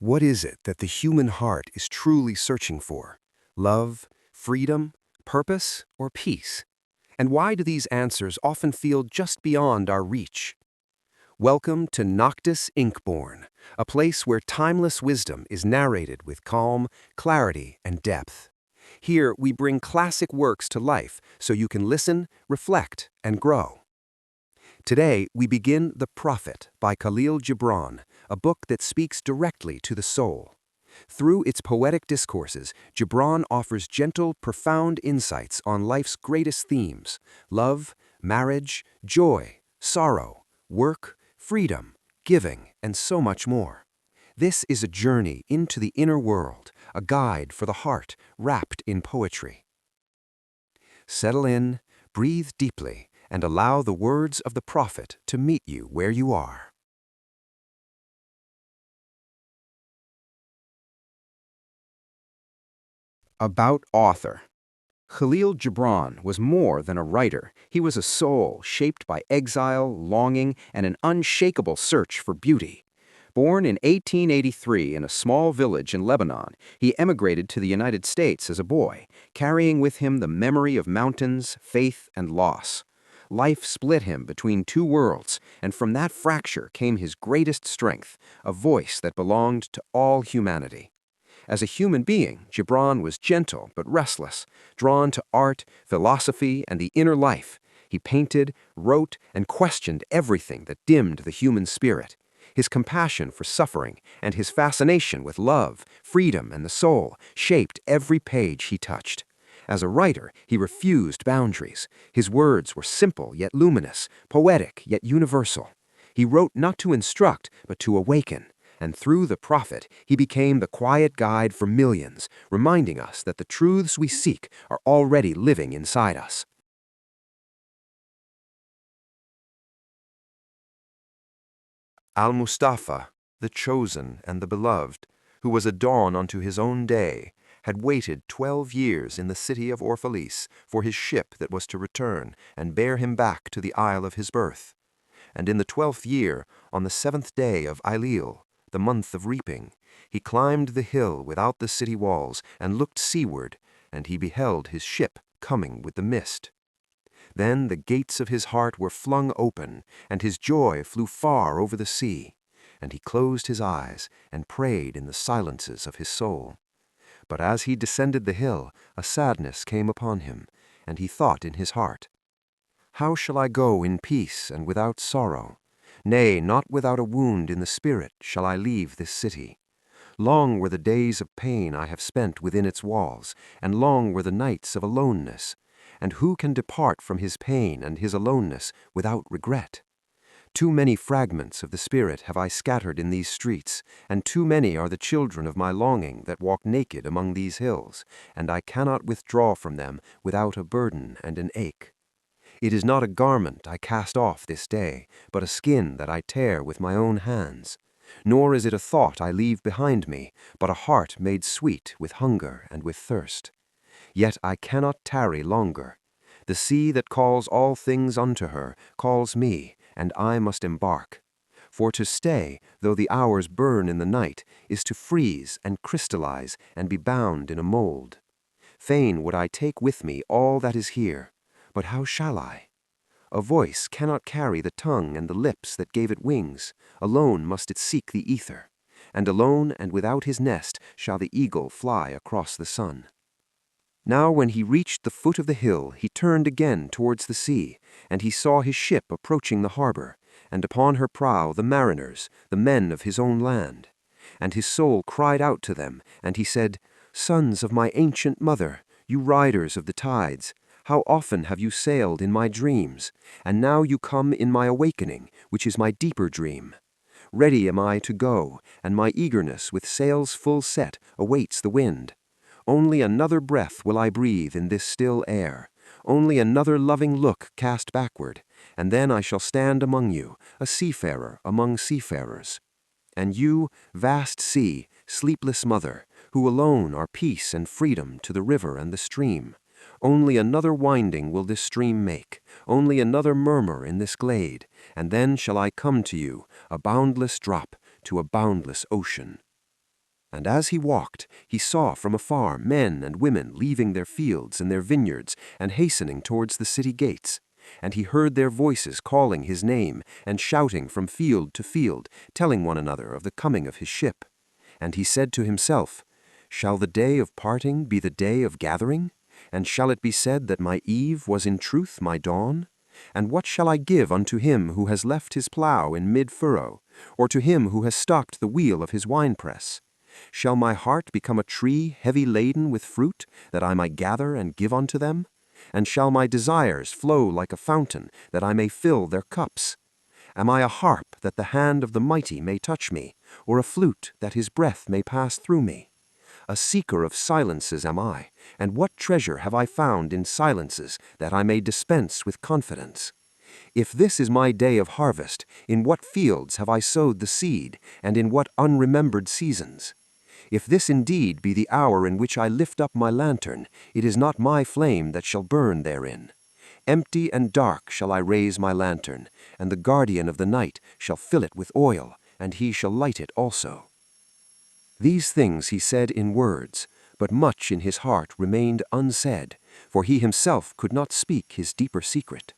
What is it that the human heart is truly searching for? Love, freedom, purpose, or peace? And why do these answers often feel just beyond our reach? Welcome to Noctis Inkborne, a place where timeless wisdom is narrated with calm, clarity, and depth. Here we bring classic works to life so you can listen, reflect, and grow. Today, we begin The Prophet by Khalil Gibran, a book that speaks directly to the soul. Through its poetic discourses, Girbran offers gentle, profound insights on life's greatest themes: love, marriage, joy, sorrow, work, freedom, giving, and so much more. This is a journey into the inner world, a guide for the heart wrapped in poetry. Settle in, breathe deeply, and allow the words of the prophet to meet you where you are. About author. Khalil Gibran was more than a writer. He was a soul shaped by exile, longing, and an unshakable search for beauty. Born in 1883 in a small village in Lebanon, he emigrated to the United States as a boy, carrying with him the memory of mountains, faith, and loss. Life split him between two worlds, and from that fracture came his greatest strength, a voice that belonged to all humanity. As a human being, Girbran was gentle but restless, drawn to art, philosophy, and the inner life. He painted, wrote, and questioned everything that dimmed the human spirit. His compassion for suffering and his fascination with love, freedom, and the soul shaped every page he touched. As a writer, he refused boundaries. His words were simple yet luminous, poetic yet universal. He wrote not to instruct, but to awaken. And through The Prophet, he became the quiet guide for millions, reminding us that the truths we seek are already living inside us. Al-Mustafa, the chosen and the beloved, who was a dawn unto his own day, had waited 12 years in the city of Orphalese for his ship that was to return and bear him back to the isle of his birth. And in the 12th year, on the 7th day of Ailil, the month of reaping, he climbed the hill without the city walls and looked seaward, and he beheld his ship coming with the mist. Then the gates of his heart were flung open, and his joy flew far over the sea, and he closed his eyes and prayed in the silences of his soul. But as he descended the hill, a sadness came upon him, and he thought in his heart, "How shall I go in peace and without sorrow? Nay, not without a wound in the spirit shall I leave this city. Long were the days of pain I have spent within its walls, and long were the nights of aloneness. And who can depart from his pain and his aloneness without regret? Too many fragments of the spirit have I scattered in these streets, and too many are the children of my longing that walk naked among these hills, and I cannot withdraw from them without a burden and an ache. It is not a garment I cast off this day, but a skin that I tear with my own hands. Nor is it a thought I leave behind me, but a heart made sweet with hunger and with thirst. Yet I cannot tarry longer. The sea that calls all things unto her calls me, and I must embark. For to stay, though the hours burn in the night, is to freeze and crystallize and be bound in a mold. Fain would I take with me all that is here, but how shall I? A voice cannot carry the tongue and the lips that gave it wings. Alone must it seek the ether, and alone and without his nest shall the eagle fly across the sun." Now when he reached the foot of the hill, he turned again towards the sea, and he saw his ship approaching the harbor, and upon her prow the mariners, the men of his own land. And his soul cried out to them, and he said, "Sons of my ancient mother, you riders of the tides, how often have you sailed in my dreams, and now you come in my awakening, which is my deeper dream. Ready am I to go, and my eagerness with sails full set awaits the wind. Only another breath will I breathe in this still air, only another loving look cast backward, and then I shall stand among you, a seafarer among seafarers. And you, vast sea, sleepless mother, who alone are peace and freedom to the river and the stream, only another winding will this stream make, only another murmur in this glade, and then shall I come to you, a boundless drop to a boundless ocean." And as he walked, he saw from afar men and women leaving their fields and their vineyards and hastening towards the city gates. And he heard their voices calling his name and shouting from field to field, telling one another of the coming of his ship. And he said to himself, "Shall the day of parting be the day of gathering? And shall it be said that my eve was in truth my dawn? And what shall I give unto him who has left his plough in mid-furrow, or to him who has stopped the wheel of his winepress? Shall my heart become a tree heavy laden with fruit, that I might gather and give unto them? And shall my desires flow like a fountain, that I may fill their cups? Am I a harp that the hand of the mighty may touch me, or a flute that his breath may pass through me? A seeker of silences am I, and what treasure have I found in silences that I may dispense with confidence? If this is my day of harvest, in what fields have I sowed the seed, and in what unremembered seasons? If this indeed be the hour in which I lift up my lantern, it is not my flame that shall burn therein. Empty and dark shall I raise my lantern, and the guardian of the night shall fill it with oil, and he shall light it also." These things he said in words, but much in his heart remained unsaid, for he himself could not speak his deeper secret.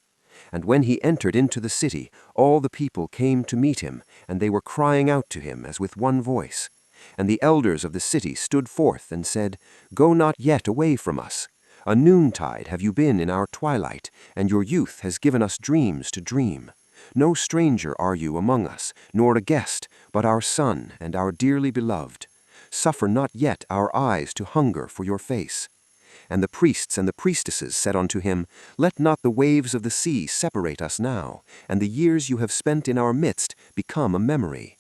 And when he entered into the city, all the people came to meet him, and they were crying out to him as with one voice. And the elders of the city stood forth and said, "Go not yet away from us. A noontide have you been in our twilight, and your youth has given us dreams to dream. No stranger are you among us, nor a guest, but our son and our dearly beloved. Suffer not yet our eyes to hunger for your face." And the priests and the priestesses said unto him, "Let not the waves of the sea separate us now, and the years you have spent in our midst become a memory.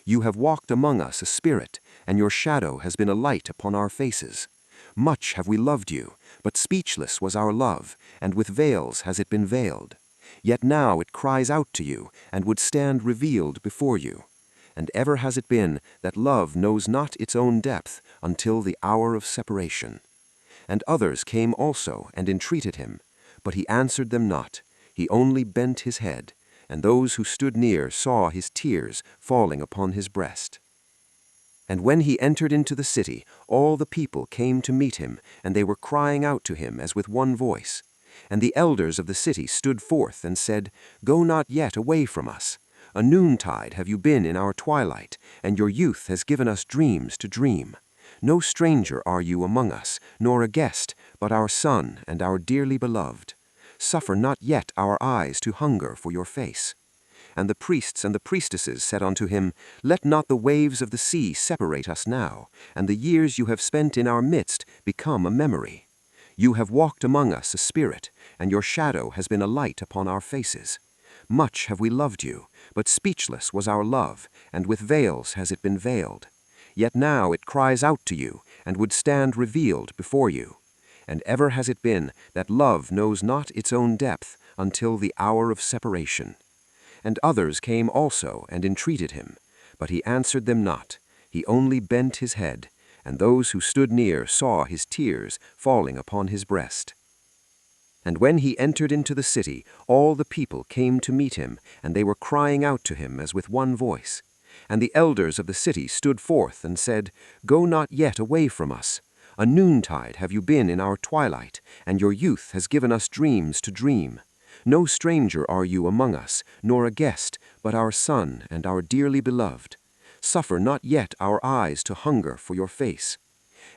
You have walked among us a spirit, and your shadow has been a light upon our faces. Much have we loved you, but speechless was our love, and with veils has it been veiled. Yet now it cries out to you, and would stand revealed before you. And ever has it been that love knows not its own depth until the hour of separation." And others came also and entreated him, but he answered them not, he only bent his head, and those who stood near saw his tears falling upon his breast. And when he entered into the city, all the people came to meet him, and they were crying out to him as with one voice. And the elders of the city stood forth and said, "Go not yet away from us. A noontide have you been in our twilight, and your youth has given us dreams to dream. No stranger are you among us, nor a guest, but our son and our dearly beloved. Suffer not yet our eyes to hunger for your face." And the priests and the priestesses said unto him, "Let not the waves of the sea separate us now, and the years you have spent in our midst become a memory. You have walked among us a spirit, and your shadow has been a light upon our faces. Much have we loved you, but speechless was our love, and with veils has it been veiled. Yet now it cries out to you, and would stand revealed before you. And ever has it been that love knows not its own depth until the hour of separation." And others came also and entreated him, but he answered them not, he only bent his head, and those who stood near saw his tears falling upon his breast. And when he entered into the city, all the people came to meet him, and they were crying out to him as with one voice. And the elders of the city stood forth and said, "Go not yet away from us. A noontide have you been in our twilight, and your youth has given us dreams to dream. No stranger are you among us, nor a guest, but our son and our dearly beloved. Suffer not yet our eyes to hunger for your face."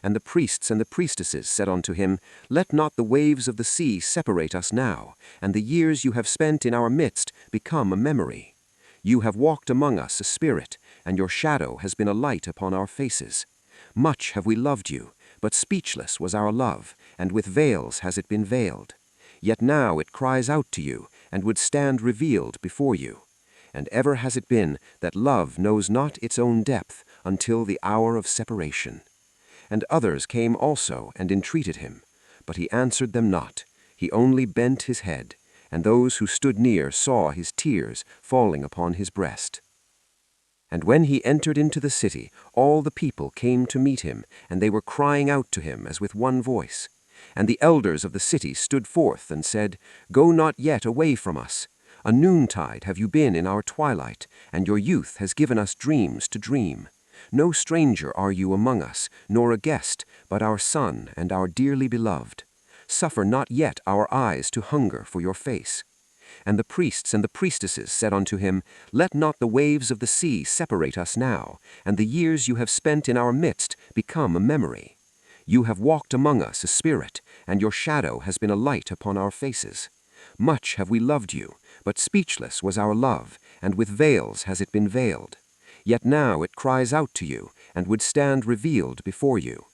And the priests and the priestesses said unto him, "Let not the waves of the sea separate us now, and the years you have spent in our midst become a memory. You have walked among us a spirit, and your shadow has been a light upon our faces. Much have we loved you, but speechless was our love, and with veils has it been veiled. Yet now it cries out to you, and would stand revealed before you. And ever has it been that love knows not its own depth until the hour of separation." And others came also and entreated him, but he answered them not, he only bent his head, and those who stood near saw his tears falling upon his breast. And when he entered into the city, all the people came to meet him, and they were crying out to him as with one voice. And the elders of the city stood forth and said, "Go not yet away from us. A noontide have you been in our twilight, and your youth has given us dreams to dream. No stranger are you among us, nor a guest, but our son and our dearly beloved. Suffer not yet our eyes to hunger for your face. And the priests and the priestesses said unto him, Let not the waves of the sea separate us now, and the years you have spent in our midst become a memory. You have walked among us a spirit, and your shadow has been a light upon our faces. Much have we loved you, but speechless was our love, and with veils has it been veiled. Yet now it cries out to you, and would stand revealed before you.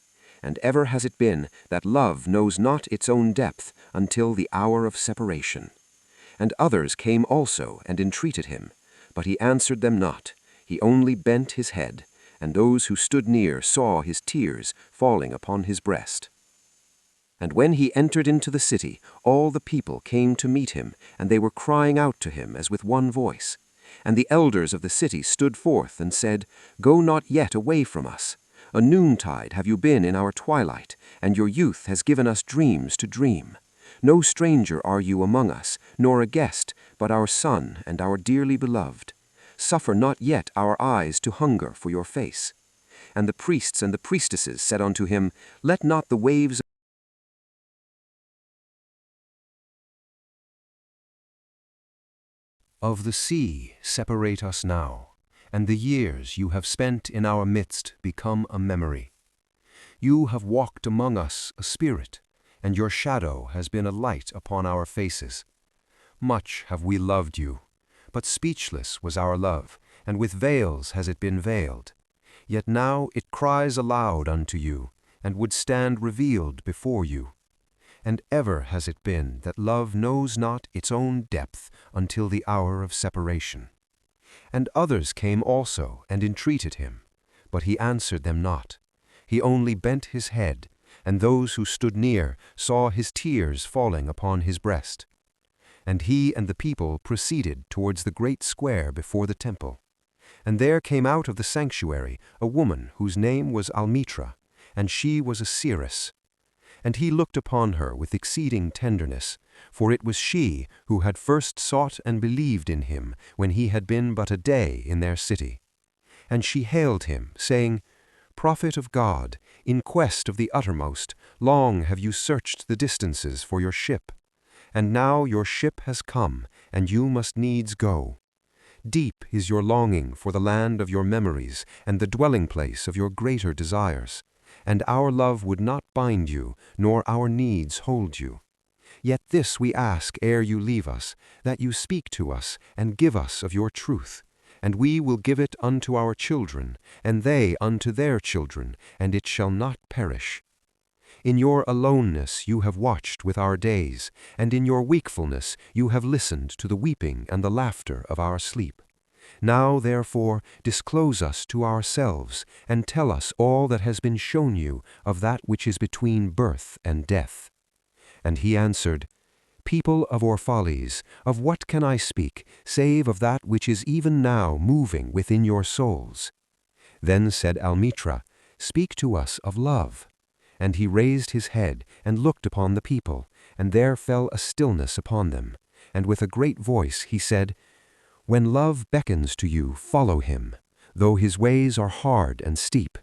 And ever has it been that love knows not its own depth until the hour of separation. And others came also and entreated him, but he answered them not. He only bent his head, and those who stood near saw his tears falling upon his breast. And when he entered into the city, all the people came to meet him, and they were crying out to him as with one voice. And the elders of the city stood forth and said, Go not yet away from us. A noontide have you been in our twilight, and your youth has given us dreams to dream. No stranger are you among us, nor a guest, but our son and our dearly beloved. Suffer not yet our eyes to hunger for your face. And the priests and the priestesses said unto him, Let not the waves of the sea separate us now, and the years you have spent in our midst become a memory. You have walked among us a spirit, and your shadow has been a light upon our faces. Much have we loved you, but speechless was our love, and with veils has it been veiled. Yet now it cries aloud unto you, and would stand revealed before you. And ever has it been that love knows not its own depth until the hour of separation. And others came also and entreated him, but he answered them not. He only bent his head, and those who stood near saw his tears falling upon his breast. And he and the people proceeded towards the great square before the temple. And there came out of the sanctuary a woman whose name was Almitra, and she was a seeress. And he looked upon her with exceeding tenderness, for it was she who had first sought and believed in him when he had been but a day in their city. And she hailed him, saying, Prophet of God, in quest of the uttermost, long have you searched the distances for your ship. And now your ship has come, and you must needs go. Deep is your longing for the land of your memories and the dwelling place of your greater desires. And our love would not bind you, nor our needs hold you. Yet this we ask ere you leave us, that you speak to us and give us of your truth. And we will give it unto our children, and they unto their children, and it shall not perish. In your aloneness you have watched with our days, and in your wakefulness you have listened to the weeping and the laughter of our sleep. Now, therefore, disclose us to ourselves, and tell us all that has been shown you of that which is between birth and death. And he answered, People of Orphales, of what can I speak, save of that which is even now moving within your souls? Then said Almitra, Speak to us of love. And he raised his head and looked upon the people, and there fell a stillness upon them. And with a great voice he said, When love beckons to you, follow him, though his ways are hard and steep.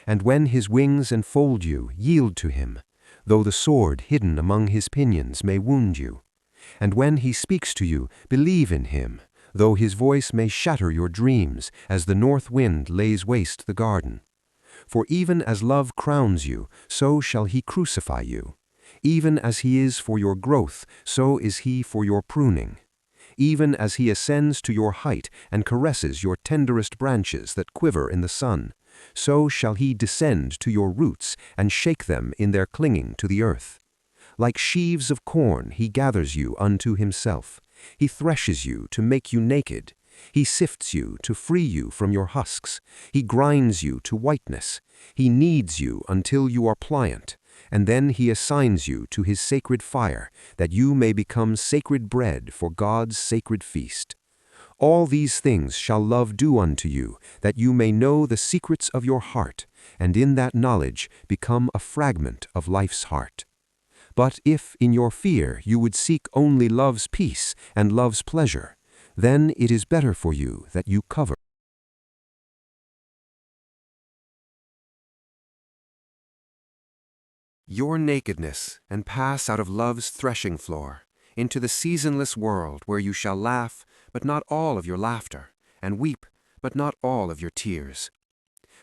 And when his wings enfold you, yield to him, though the sword hidden among his pinions may wound you. And when he speaks to you, believe in him, though his voice may shatter your dreams, as the north wind lays waste the garden. For even as love crowns you, so shall he crucify you. Even as he is for your growth, so is he for your pruning. Even as he ascends to your height and caresses your tenderest branches that quiver in the sun, so shall he descend to your roots and shake them in their clinging to the earth. Like sheaves of corn he gathers you unto himself. He threshes you to make you naked. He sifts you to free you from your husks. He grinds you to whiteness. He kneads you until you are pliant. And then he assigns you to his sacred fire, that you may become sacred bread for God's sacred feast. All these things shall love do unto you, that you may know the secrets of your heart, and in that knowledge become a fragment of life's heart. But if in your fear you would seek only love's peace and love's pleasure, then it is better for you that you cover your nakedness and pass out of love's threshing floor into the seasonless world where you shall laugh, but not all of your laughter, and weep, but not all of your tears.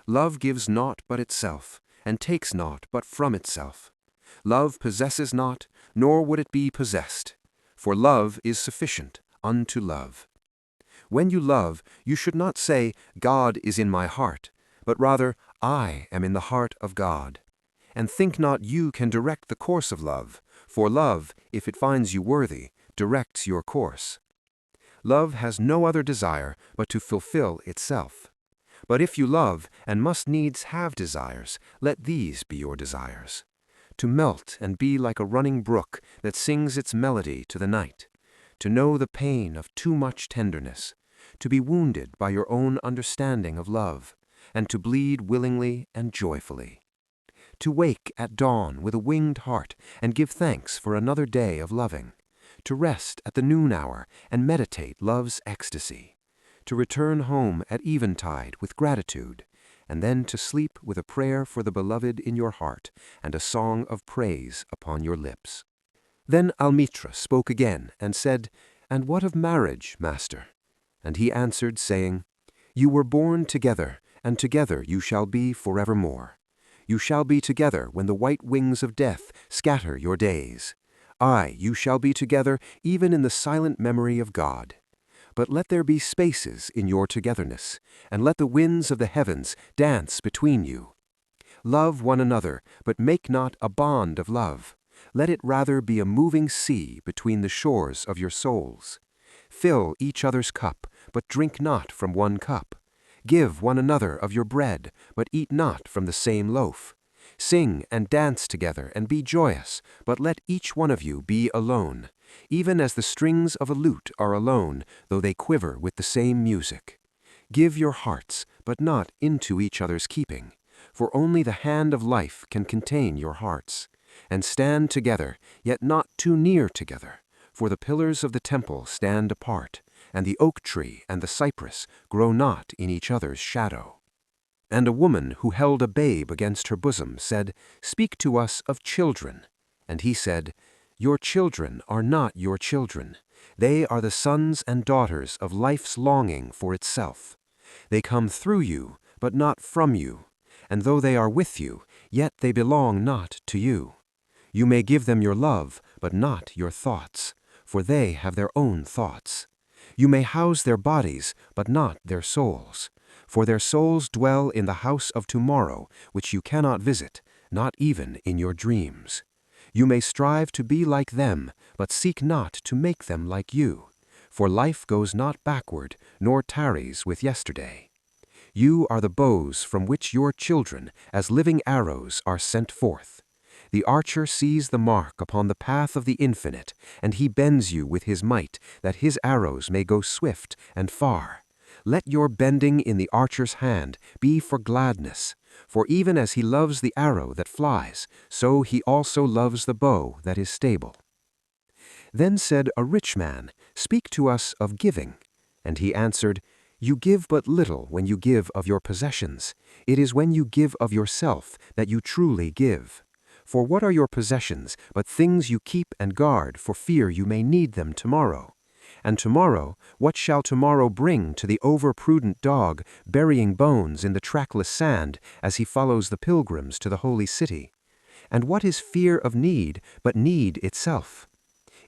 Love gives naught but itself, and takes naught but from itself. Love possesses not, nor would it be possessed, for love is sufficient unto love. When you love, you should not say, God is in my heart, but rather, I am in the heart of God. And think not you can direct the course of love, for love, if it finds you worthy, directs your course. Love has no other desire but to fulfill itself. But if you love, and must needs have desires, let these be your desires: to melt and be like a running brook that sings its melody to the night, to know the pain of too much tenderness, to be wounded by your own understanding of love, and to bleed willingly and joyfully, to wake at dawn with a winged heart and give thanks for another day of loving, to rest at the noon hour and meditate love's ecstasy, to return home at eventide with gratitude, and then to sleep with a prayer for the beloved in your heart and a song of praise upon your lips. Then Almitra spoke again and said, And what of marriage, master? And he answered, saying, You were born together, and together you shall be forevermore. You shall be together when the white wings of death scatter your days. Aye, you shall be together even in the silent memory of God. But let there be spaces in your togetherness, and let the winds of the heavens dance between you. Love one another, but make not a bond of love. Let it rather be a moving sea between the shores of your souls. Fill each other's cup, but drink not from one cup. Give one another of your bread, but eat not from the same loaf. Sing and dance together and be joyous, but let each one of you be alone, even as the strings of a lute are alone, though they quiver with the same music. Give your hearts, but not into each other's keeping, for only the hand of life can contain your hearts. And stand together, yet not too near together, for the pillars of the temple stand apart, and the oak tree and the cypress grow not in each other's shadow. And a woman who held a babe against her bosom said, Speak to us of children. And he said, Your children are not your children. They are the sons and daughters of life's longing for itself. They come through you, but not from you. And though they are with you, yet they belong not to you. You may give them your love, but not your thoughts, for they have their own thoughts. You may house their bodies, but not their souls, for their souls dwell in the house of tomorrow, which you cannot visit, not even in your dreams. You may strive to be like them, but seek not to make them like you, for life goes not backward, nor tarries with yesterday. You are the bows from which your children, as living arrows, are sent forth. The archer sees the mark upon the path of the infinite, and he bends you with his might, that his arrows may go swift and far. Let your bending in the archer's hand be for gladness, for even as he loves the arrow that flies, so he also loves the bow that is stable. Then said a rich man, Speak to us of giving. And he answered, You give but little when you give of your possessions. It is when you give of yourself that you truly give. For what are your possessions but things you keep and guard for fear you may need them tomorrow? And tomorrow, what shall tomorrow bring to the over-prudent dog burying bones in the trackless sand as he follows the pilgrims to the holy city? And what is fear of need but need itself?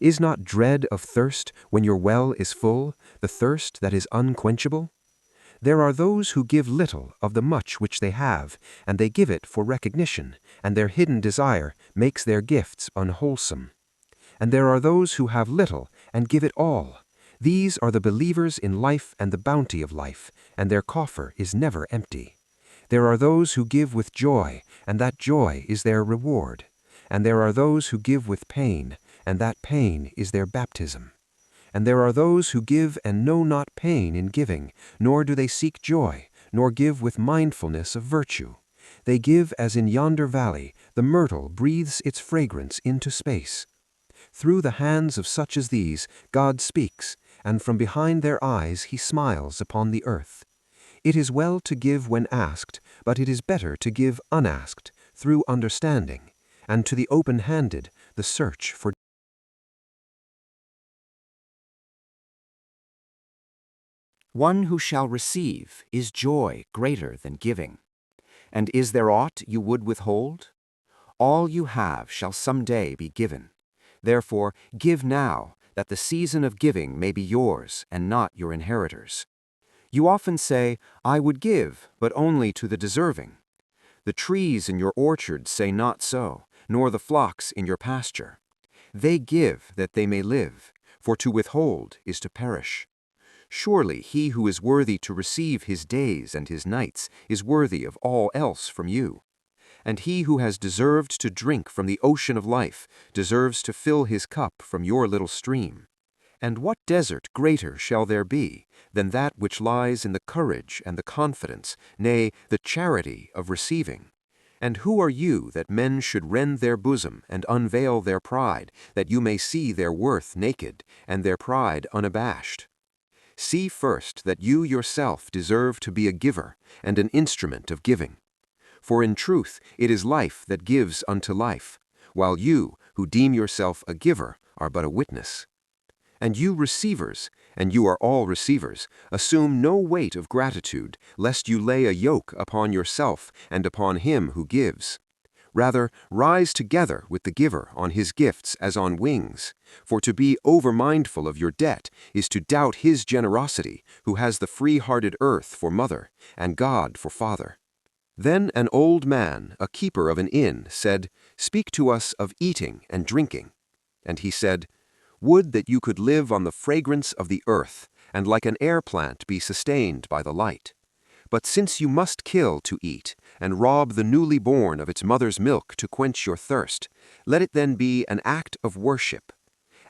Is not dread of thirst when your well is full, the thirst that is unquenchable? There are those who give little of the much which they have, and they give it for recognition, and their hidden desire makes their gifts unwholesome. And there are those who have little and give it all. These are the believers in life and the bounty of life, and their coffer is never empty. There are those who give with joy, and that joy is their reward. And there are those who give with pain, and that pain is their baptism. And there are those who give and know not pain in giving, nor do they seek joy, nor give with mindfulness of virtue. They give as in yonder valley the myrtle breathes its fragrance into space. Through the hands of such as these, God speaks, and from behind their eyes he smiles upon the earth. It is well to give when asked, but it is better to give unasked, through understanding, and to the open-handed the search for. One who shall receive is joy greater than giving. And is there aught you would withhold? All you have shall some day be given. Therefore, give now, that the season of giving may be yours and not your inheritors. You often say, I would give, but only to the deserving. The trees in your orchard say not so, nor the flocks in your pasture. They give that they may live, for to withhold is to perish. Surely he who is worthy to receive his days and his nights is worthy of all else from you. And he who has deserved to drink from the ocean of life deserves to fill his cup from your little stream. And what desert greater shall there be than that which lies in the courage and the confidence, nay, the charity of receiving? And who are you that men should rend their bosom and unveil their pride, that you may see their worth naked and their pride unabashed? See first that you yourself deserve to be a giver and an instrument of giving. For in truth it is life that gives unto life, while you, who deem yourself a giver, are but a witness. And you receivers, and you are all receivers, assume no weight of gratitude, lest you lay a yoke upon yourself and upon him who gives. Rather, rise together with the giver on his gifts as on wings. For to be over-mindful of your debt is to doubt his generosity, who has the free-hearted earth for mother, and God for father. Then an old man, a keeper of an inn, said, Speak to us of eating and drinking. And he said, Would that you could live on the fragrance of the earth, and like an air plant be sustained by the light. But since you must kill to eat, and rob the newly born of its mother's milk to quench your thirst, let it then be an act of worship.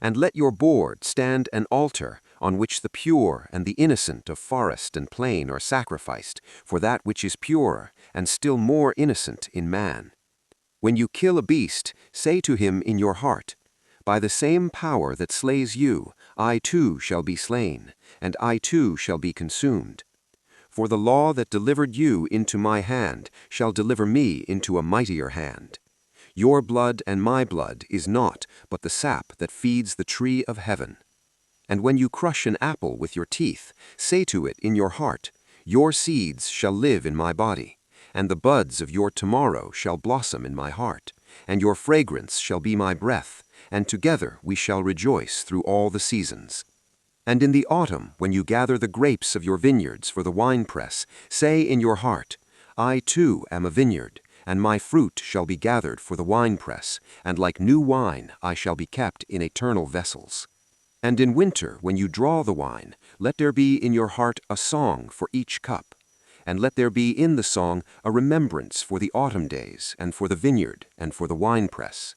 And let your board stand an altar, on which the pure and the innocent of forest and plain are sacrificed, for that which is purer, and still more innocent in man. When you kill a beast, say to him in your heart, By the same power that slays you, I too shall be slain, and I too shall be consumed. For the law that delivered you into my hand shall deliver me into a mightier hand. Your blood and my blood is naught but the sap that feeds the tree of heaven. And when you crush an apple with your teeth, say to it in your heart, Your seeds shall live in my body, and the buds of your tomorrow shall blossom in my heart, and your fragrance shall be my breath, and together we shall rejoice through all the seasons. And in the autumn, when you gather the grapes of your vineyards for the winepress, say in your heart, I too am a vineyard, and my fruit shall be gathered for the winepress, and like new wine I shall be kept in eternal vessels. And in winter, when you draw the wine, let there be in your heart a song for each cup, and let there be in the song a remembrance for the autumn days, and for the vineyard, and for the winepress.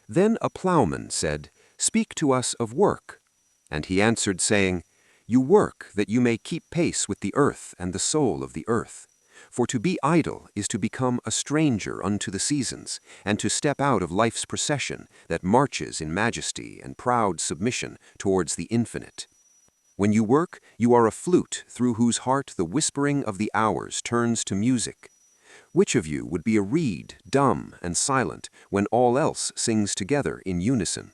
Then a plowman said, Speak to us of work. And he answered, saying, You work that you may keep pace with the earth and the soul of the earth. For to be idle is to become a stranger unto the seasons, and to step out of life's procession that marches in majesty and proud submission towards the infinite. When you work, you are a flute through whose heart the whispering of the hours turns to music. Which of you would be a reed, dumb and silent, when all else sings together in unison?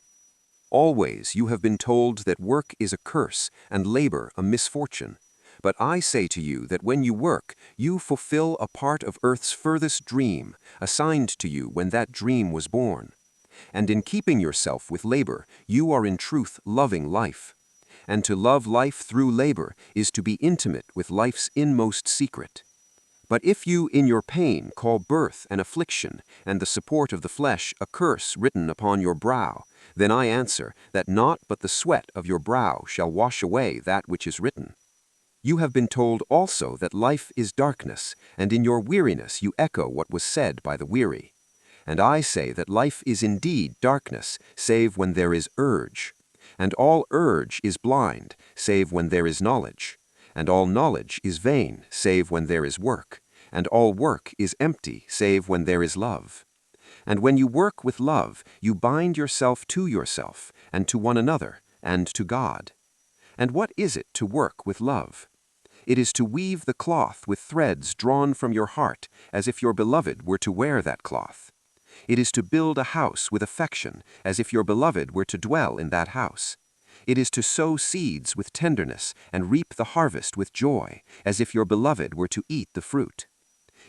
Always you have been told that work is a curse and labor a misfortune. But I say to you that when you work, you fulfill a part of earth's furthest dream, assigned to you when that dream was born. And in keeping yourself with labor, you are in truth loving life. And to love life through labor is to be intimate with life's inmost secret. But if you in your pain call birth an affliction, and the support of the flesh a curse written upon your brow, then I answer that naught but the sweat of your brow shall wash away that which is written. You have been told also that life is darkness, and in your weariness you echo what was said by the weary. And I say that life is indeed darkness, save when there is urge. And all urge is blind, save when there is knowledge. And all knowledge is vain, save when there is work. And all work is empty, save when there is love. And when you work with love, you bind yourself to yourself, and to one another, and to God. And what is it to work with love? It is to weave the cloth with threads drawn from your heart, as if your beloved were to wear that cloth. It is to build a house with affection, as if your beloved were to dwell in that house. It is to sow seeds with tenderness and reap the harvest with joy, as if your beloved were to eat the fruit.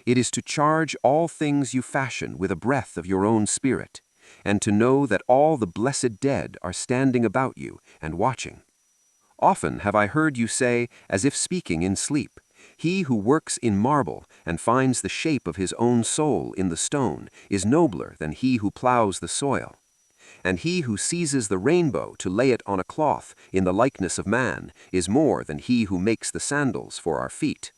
It is to charge all things you fashion with a breath of your own spirit, and to know that all the blessed dead are standing about you and watching. Often have I heard you say, as if speaking in sleep, "He who works in marble and finds the shape of his own soul in the stone is nobler than he who plows the soil. And he who seizes the rainbow to lay it on a cloth in the likeness of man is more than he who makes the sandals for our feet.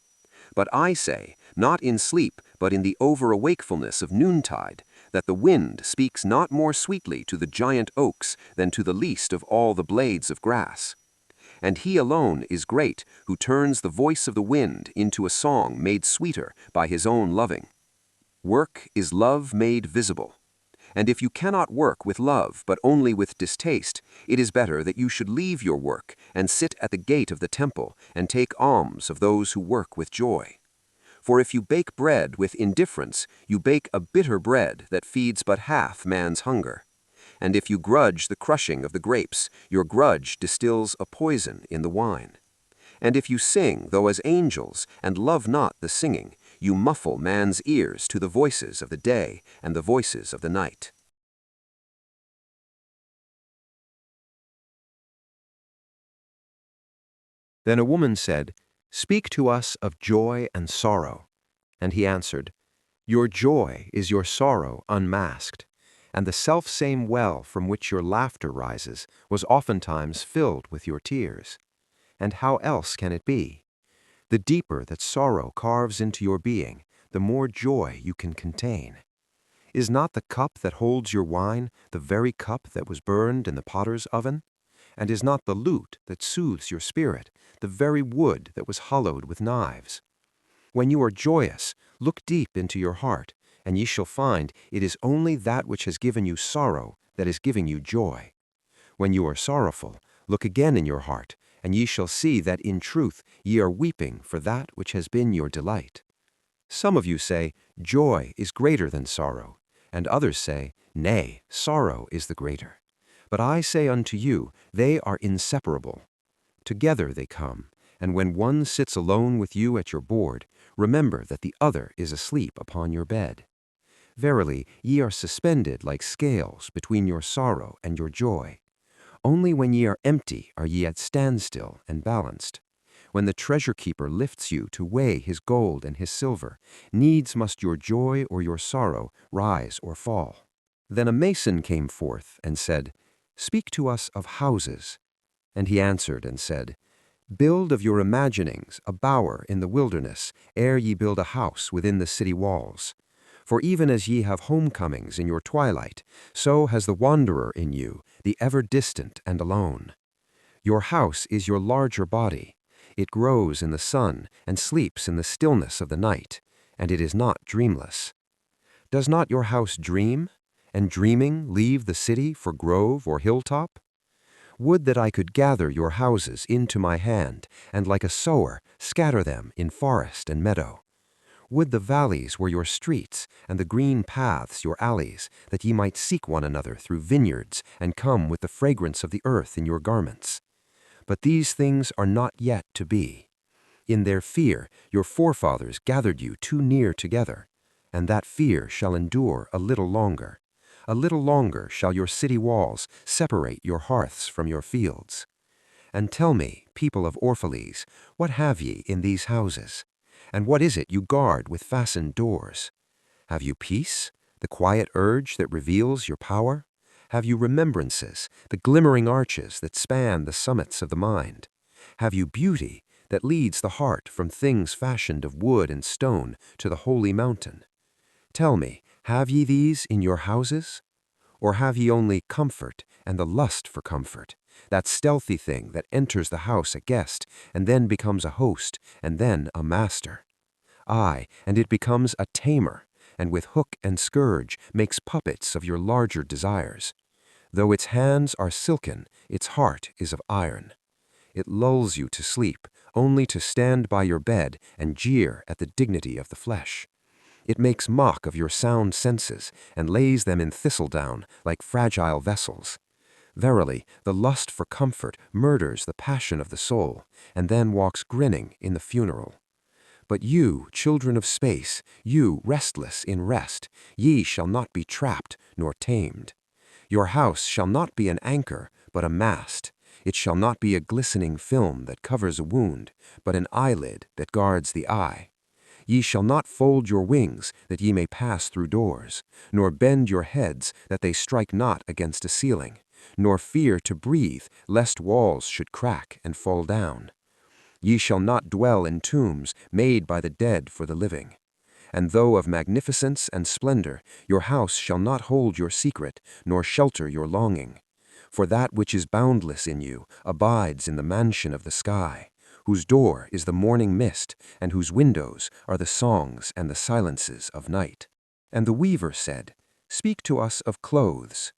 But I say, not in sleep, but in the over-awakefulness of noontide, that the wind speaks not more sweetly to the giant oaks than to the least of all the blades of grass. And he alone is great who turns the voice of the wind into a song made sweeter by his own loving. Work is love made visible. And if you cannot work with love, but only with distaste, it is better that you should leave your work and sit at the gate of the temple and take alms of those who work with joy. For if you bake bread with indifference, you bake a bitter bread that feeds but half man's hunger. And if you grudge the crushing of the grapes, your grudge distills a poison in the wine. And if you sing, though as angels, and love not the singing, you muffle man's ears to the voices of the day and the voices of the night. Then a woman said, "Speak to us of joy and sorrow." And he answered, "Your joy is your sorrow unmasked, and the self-same well from which your laughter rises was oftentimes filled with your tears. And how else can it be? The deeper that sorrow carves into your being, the more joy you can contain. Is not the cup that holds your wine the very cup that was burned in the potter's oven? And is not the lute that soothes your spirit the very wood that was hollowed with knives? When you are joyous, look deep into your heart, and ye shall find it is only that which has given you sorrow that is giving you joy. When you are sorrowful, look again in your heart, and ye shall see that in truth ye are weeping for that which has been your delight. Some of you say, Joy is greater than sorrow, and others say, Nay, sorrow is the greater. But I say unto you, they are inseparable. Together they come, and when one sits alone with you at your board, remember that the other is asleep upon your bed. Verily, ye are suspended like scales between your sorrow and your joy. Only when ye are empty are ye at standstill and balanced. When the treasure-keeper lifts you to weigh his gold and his silver, needs must your joy or your sorrow rise or fall. Then a mason came forth and said, Speak to us of houses. And he answered and said, Build of your imaginings a bower in the wilderness, ere ye build a house within the city walls. For even as ye have homecomings in your twilight, so has the wanderer in you, the ever distant and alone. Your house is your larger body. It grows in the sun and sleeps in the stillness of the night, and it is not dreamless. Does not your house dream, and dreaming leave the city for grove or hilltop? Would that I could gather your houses into my hand, and like a sower scatter them in forest and meadow. Would the valleys were your streets, and the green paths your alleys, that ye might seek one another through vineyards, and come with the fragrance of the earth in your garments. But these things are not yet to be. In their fear your forefathers gathered you too near together, and that fear shall endure a little longer. A little longer shall your city walls separate your hearths from your fields. And tell me, people of Orphalese, what have ye in these houses? And what is it you guard with fastened doors? Have you peace, the quiet urge that reveals your power? Have you remembrances, the glimmering arches that span the summits of the mind? Have you beauty that leads the heart from things fashioned of wood and stone to the holy mountain? Tell me, have ye these in your houses? Or have ye only comfort and the lust for comfort, that stealthy thing that enters the house a guest, and then becomes a host, and then a master? Aye, and it becomes a tamer, and with hook and scourge makes puppets of your larger desires. Though its hands are silken, its heart is of iron. It lulls you to sleep, only to stand by your bed and jeer at the dignity of the flesh. It makes mock of your sound senses, and lays them in thistledown like fragile vessels. Verily, the lust for comfort murders the passion of the soul, and then walks grinning in the funeral. But you, children of space, you restless in rest, ye shall not be trapped nor tamed. Your house shall not be an anchor, but a mast. It shall not be a glistening film that covers a wound, but an eyelid that guards the eye. Ye shall not fold your wings, that ye may pass through doors, nor bend your heads, that they strike not against a ceiling, nor fear to breathe, lest walls should crack and fall down. Ye shall not dwell in tombs made by the dead for the living. And though of magnificence and splendor, your house shall not hold your secret, nor shelter your longing. For that which is boundless in you abides in the mansion of the sky, whose door is the morning mist, and whose windows are the songs and the silences of night. And the weaver said, Speak to us of clothes.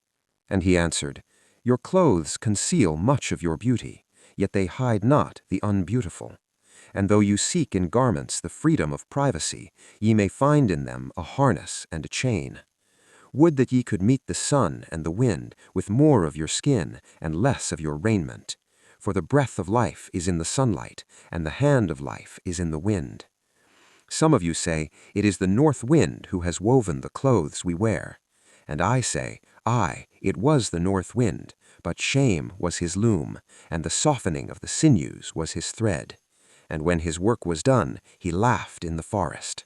And he answered, Your clothes conceal much of your beauty, yet they hide not the unbeautiful. And though you seek in garments the freedom of privacy, ye may find in them a harness and a chain. Would that ye could meet the sun and the wind with more of your skin and less of your raiment. For the breath of life is in the sunlight, and the hand of life is in the wind. Some of you say, It is the north wind who has woven the clothes we wear. And I say, Aye, it was the north wind, but shame was his loom, and the softening of the sinews was his thread. And when his work was done, he laughed in the forest.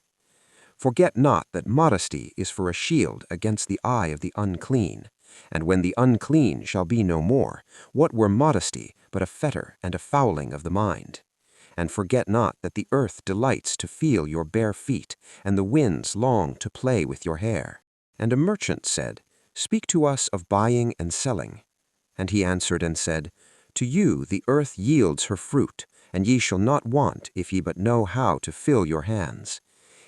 Forget not that modesty is for a shield against the eye of the unclean. And when the unclean shall be no more, what were modesty but a fetter and a fouling of the mind? And forget not that the earth delights to feel your bare feet, and the winds long to play with your hair. And a merchant said, Speak to us of buying and selling. And he answered and said, To you the earth yields her fruit, and ye shall not want if ye but know how to fill your hands.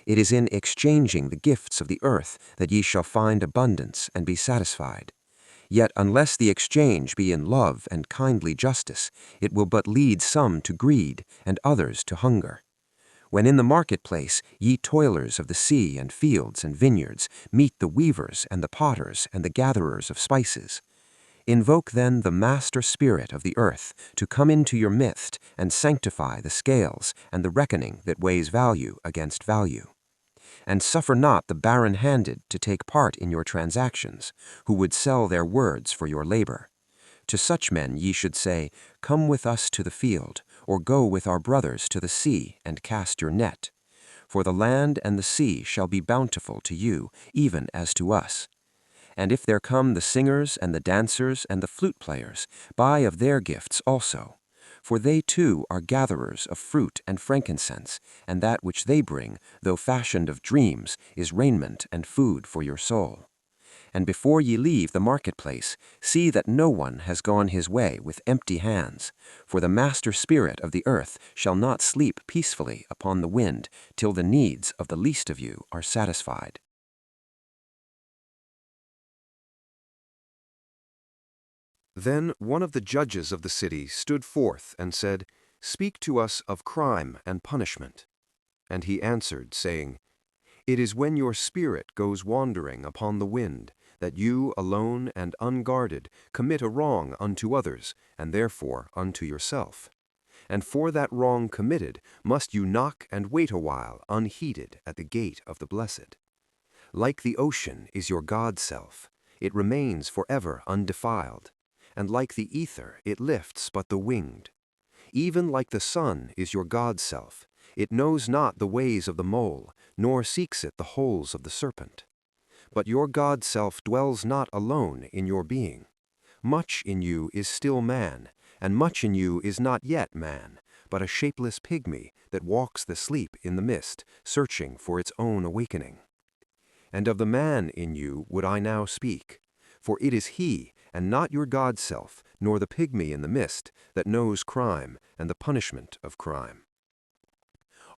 It is in exchanging the gifts of the earth that ye shall find abundance and be satisfied. Yet unless the exchange be in love and kindly justice, it will but lead some to greed and others to hunger. When in the marketplace ye toilers of the sea and fields and vineyards meet the weavers and the potters and the gatherers of spices, invoke then the master spirit of the earth to come into your midst and sanctify the scales and the reckoning that weighs value against value. And suffer not the barren-handed to take part in your transactions, who would sell their words for your labor. To such men ye should say, Come with us to the field, or go with our brothers to the sea, and cast your net. For the land and the sea shall be bountiful to you, even as to us. And if there come the singers and the dancers and the flute players, buy of their gifts also. For they too are gatherers of fruit and frankincense, and that which they bring, though fashioned of dreams, is raiment and food for your soul. And before ye leave the marketplace, see that no one has gone his way with empty hands, for the master spirit of the earth shall not sleep peacefully upon the wind till the needs of the least of you are satisfied. Then one of the judges of the city stood forth and said, Speak to us of crime and punishment. And he answered, saying, It is when your spirit goes wandering upon the wind, that you, alone and unguarded, commit a wrong unto others, and therefore unto yourself. And for that wrong committed must you knock and wait a while unheeded at the gate of the blessed. Like the ocean is your God-self, it remains forever undefiled. And like the ether, it lifts but the winged. Even like the sun is your God-self, it knows not the ways of the mole, nor seeks it the holes of the serpent. But your God-self dwells not alone in your being. Much in you is still man, and much in you is not yet man, but a shapeless pygmy that walks the sleep in the mist, searching for its own awakening. And of the man in you would I now speak, for it is he, and not your God-self, nor the pygmy in the mist, that knows crime and the punishment of crime.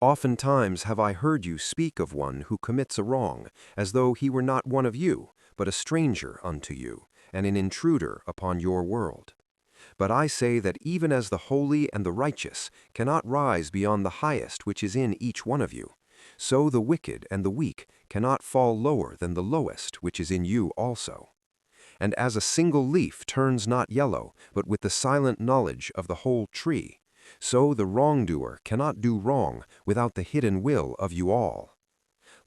Oftentimes have I heard you speak of one who commits a wrong, as though he were not one of you, but a stranger unto you, and an intruder upon your world. But I say that even as the holy and the righteous cannot rise beyond the highest which is in each one of you, so the wicked and the weak cannot fall lower than the lowest which is in you also. And as a single leaf turns not yellow, but with the silent knowledge of the whole tree, so the wrongdoer cannot do wrong without the hidden will of you all.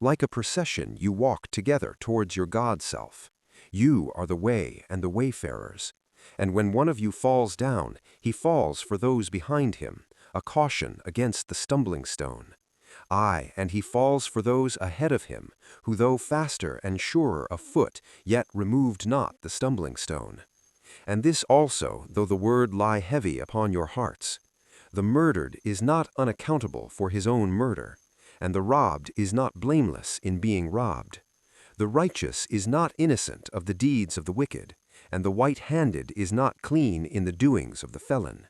Like a procession you walk together towards your God-self. You are the way and the wayfarers. And when one of you falls down, he falls for those behind him, a caution against the stumbling stone. Aye, and he falls for those ahead of him, who though faster and surer of foot, yet removed not the stumbling stone. And this also, though the word lie heavy upon your hearts. The murdered is not unaccountable for his own murder, and the robbed is not blameless in being robbed. The righteous is not innocent of the deeds of the wicked, and the white-handed is not clean in the doings of the felon.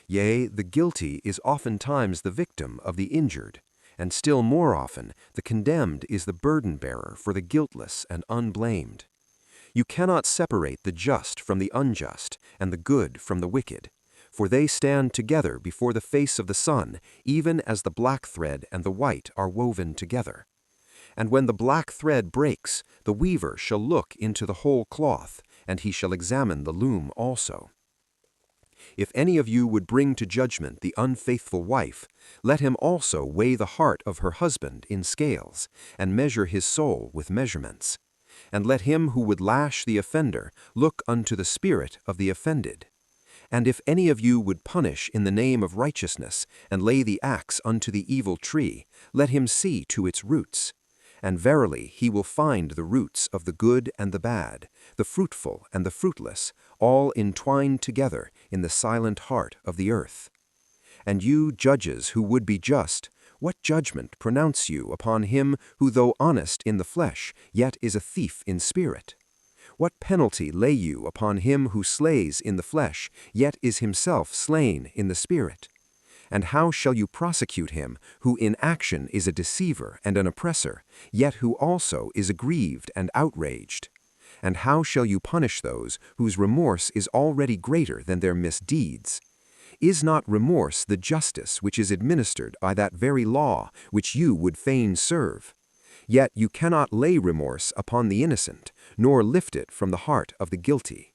Yea, the guilty is oftentimes the victim of the injured, and still more often the condemned is the burden-bearer for the guiltless and unblamed. You cannot separate the just from the unjust, and the good from the wicked, for they stand together before the face of the sun, even as the black thread and the white are woven together. And when the black thread breaks, the weaver shall look into the whole cloth, and he shall examine the loom also. If any of you would bring to judgment the unfaithful wife, let him also weigh the heart of her husband in scales, and measure his soul with measurements. And let him who would lash the offender look unto the spirit of the offended. And if any of you would punish in the name of righteousness, and lay the axe unto the evil tree, let him see to its roots. And verily he will find the roots of the good and the bad, the fruitful and the fruitless, all entwined together in the silent heart of the earth. And you, judges who would be just, what judgment pronounce you upon him who, though honest in the flesh, yet is a thief in spirit? What penalty lay you upon him who slays in the flesh, yet is himself slain in the spirit? And how shall you prosecute him who in action is a deceiver and an oppressor, yet who also is aggrieved and outraged? And how shall you punish those whose remorse is already greater than their misdeeds? Is not remorse the justice which is administered by that very law which you would fain serve? Yet you cannot lay remorse upon the innocent, nor lift it from the heart of the guilty.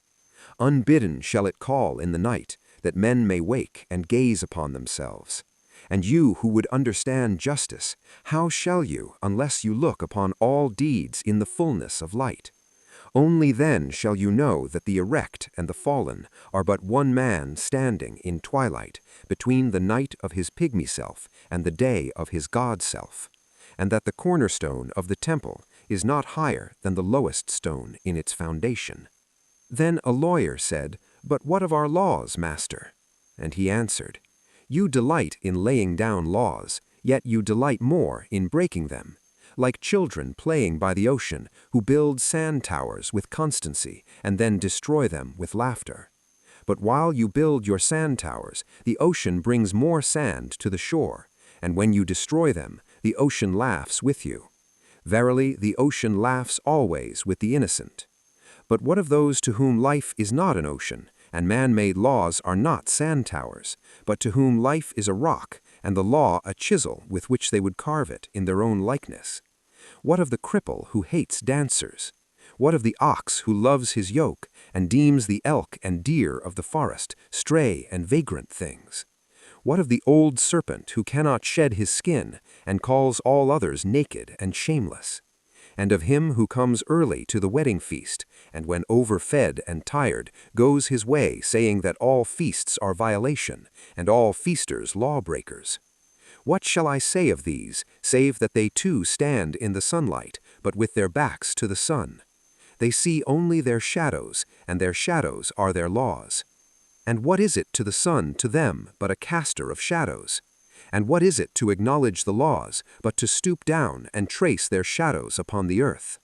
Unbidden shall it call in the night, that men may wake and gaze upon themselves. And you who would understand justice, how shall you, unless you look upon all deeds in the fullness of light? Only then shall you know that the erect and the fallen are but one man standing in twilight between the night of his pygmy self and the day of his God self, and that the cornerstone of the temple is not higher than the lowest stone in its foundation. Then a lawyer said, "But what of our laws, master?" And he answered, "You delight in laying down laws, yet you delight more in breaking them, like children playing by the ocean, who build sand towers with constancy and then destroy them with laughter. But while you build your sand towers, the ocean brings more sand to the shore, and when you destroy them, the ocean laughs with you. Verily, the ocean laughs always with the innocent. But what of those to whom life is not an ocean, and man-made laws are not sand towers, but to whom life is a rock, and the law a chisel with which they would carve it in their own likeness? What of the cripple who hates dancers? What of the ox who loves his yoke, and deems the elk and deer of the forest stray and vagrant things? What of the old serpent who cannot shed his skin, and calls all others naked and shameless? And of him who comes early to the wedding feast, and when overfed and tired, goes his way saying that all feasts are violation, and all feasters lawbreakers? What shall I say of these, save that they too stand in the sunlight, but with their backs to the sun? They see only their shadows, and their shadows are their laws. And what is it to the sun to them but a caster of shadows? And what is it to acknowledge the laws, but to stoop down and trace their shadows upon the earth?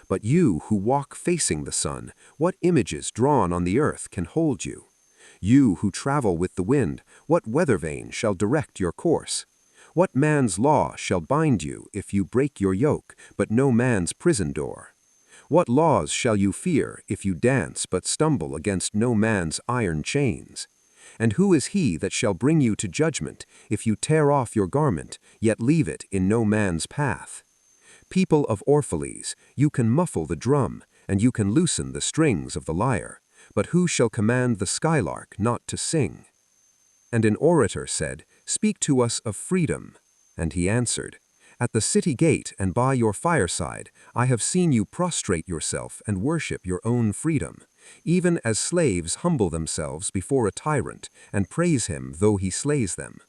But you who walk facing the sun, what images drawn on the earth can hold you? You who travel with the wind, what weather vane shall direct your course? What man's law shall bind you if you break your yoke, but no man's prison door? What laws shall you fear if you dance but stumble against no man's iron chains? And who is he that shall bring you to judgment if you tear off your garment, yet leave it in no man's path? People of Orphalese, you can muffle the drum, and you can loosen the strings of the lyre, but who shall command the skylark not to sing? And an orator said, Speak to us of freedom. And he answered, At the city gate and by your fireside, I have seen you prostrate yourself and worship your own freedom, even as slaves humble themselves before a tyrant and praise him though he slays them.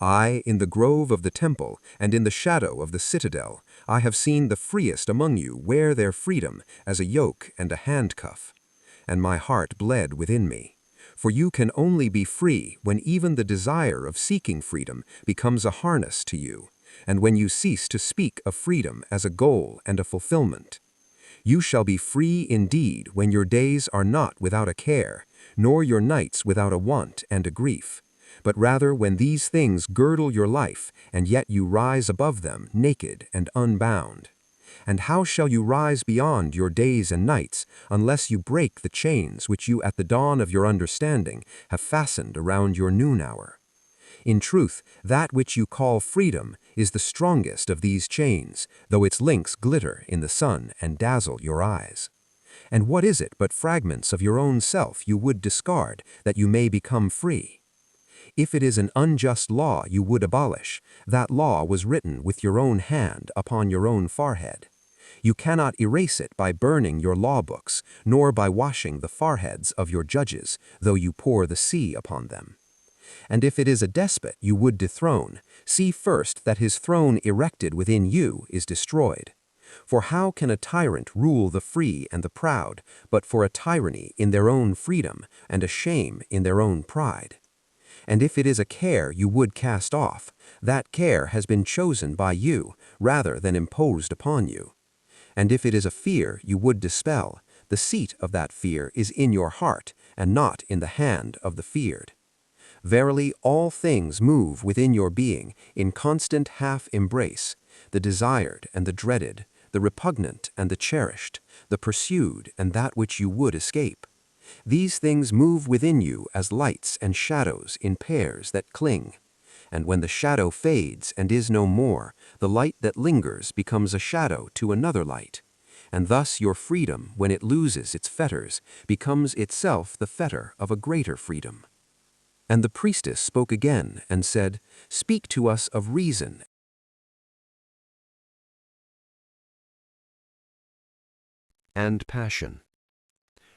I, in the grove of the temple and in the shadow of the citadel, I have seen the freest among you wear their freedom as a yoke and a handcuff. And my heart bled within me. For you can only be free when even the desire of seeking freedom becomes a harness to you, and when you cease to speak of freedom as a goal and a fulfillment. You shall be free indeed when your days are not without a care, nor your nights without a want and a grief, but rather when these things girdle your life, and yet you rise above them naked and unbound. And how shall you rise beyond your days and nights unless you break the chains which you at the dawn of your understanding have fastened around your noon hour? In truth, that which you call freedom is the strongest of these chains, though its links glitter in the sun and dazzle your eyes. And what is it but fragments of your own self you would discard that you may become free? If it is an unjust law you would abolish, that law was written with your own hand upon your own forehead. You cannot erase it by burning your law books, nor by washing the foreheads of your judges, though you pour the sea upon them. And if it is a despot you would dethrone, see first that his throne erected within you is destroyed. For how can a tyrant rule the free and the proud, but for a tyranny in their own freedom and a shame in their own pride? And if it is a care you would cast off, that care has been chosen by you rather than imposed upon you. And if it is a fear you would dispel, the seat of that fear is in your heart and not in the hand of the feared. Verily, all things move within your being in constant half-embrace, the desired and the dreaded, the repugnant and the cherished, the pursued and that which you would escape. These things move within you as lights and shadows in pairs that cling. And when the shadow fades and is no more, the light that lingers becomes a shadow to another light. And thus your freedom, when it loses its fetters, becomes itself the fetter of a greater freedom. And the priestess spoke again and said, Speak to us of reason and passion.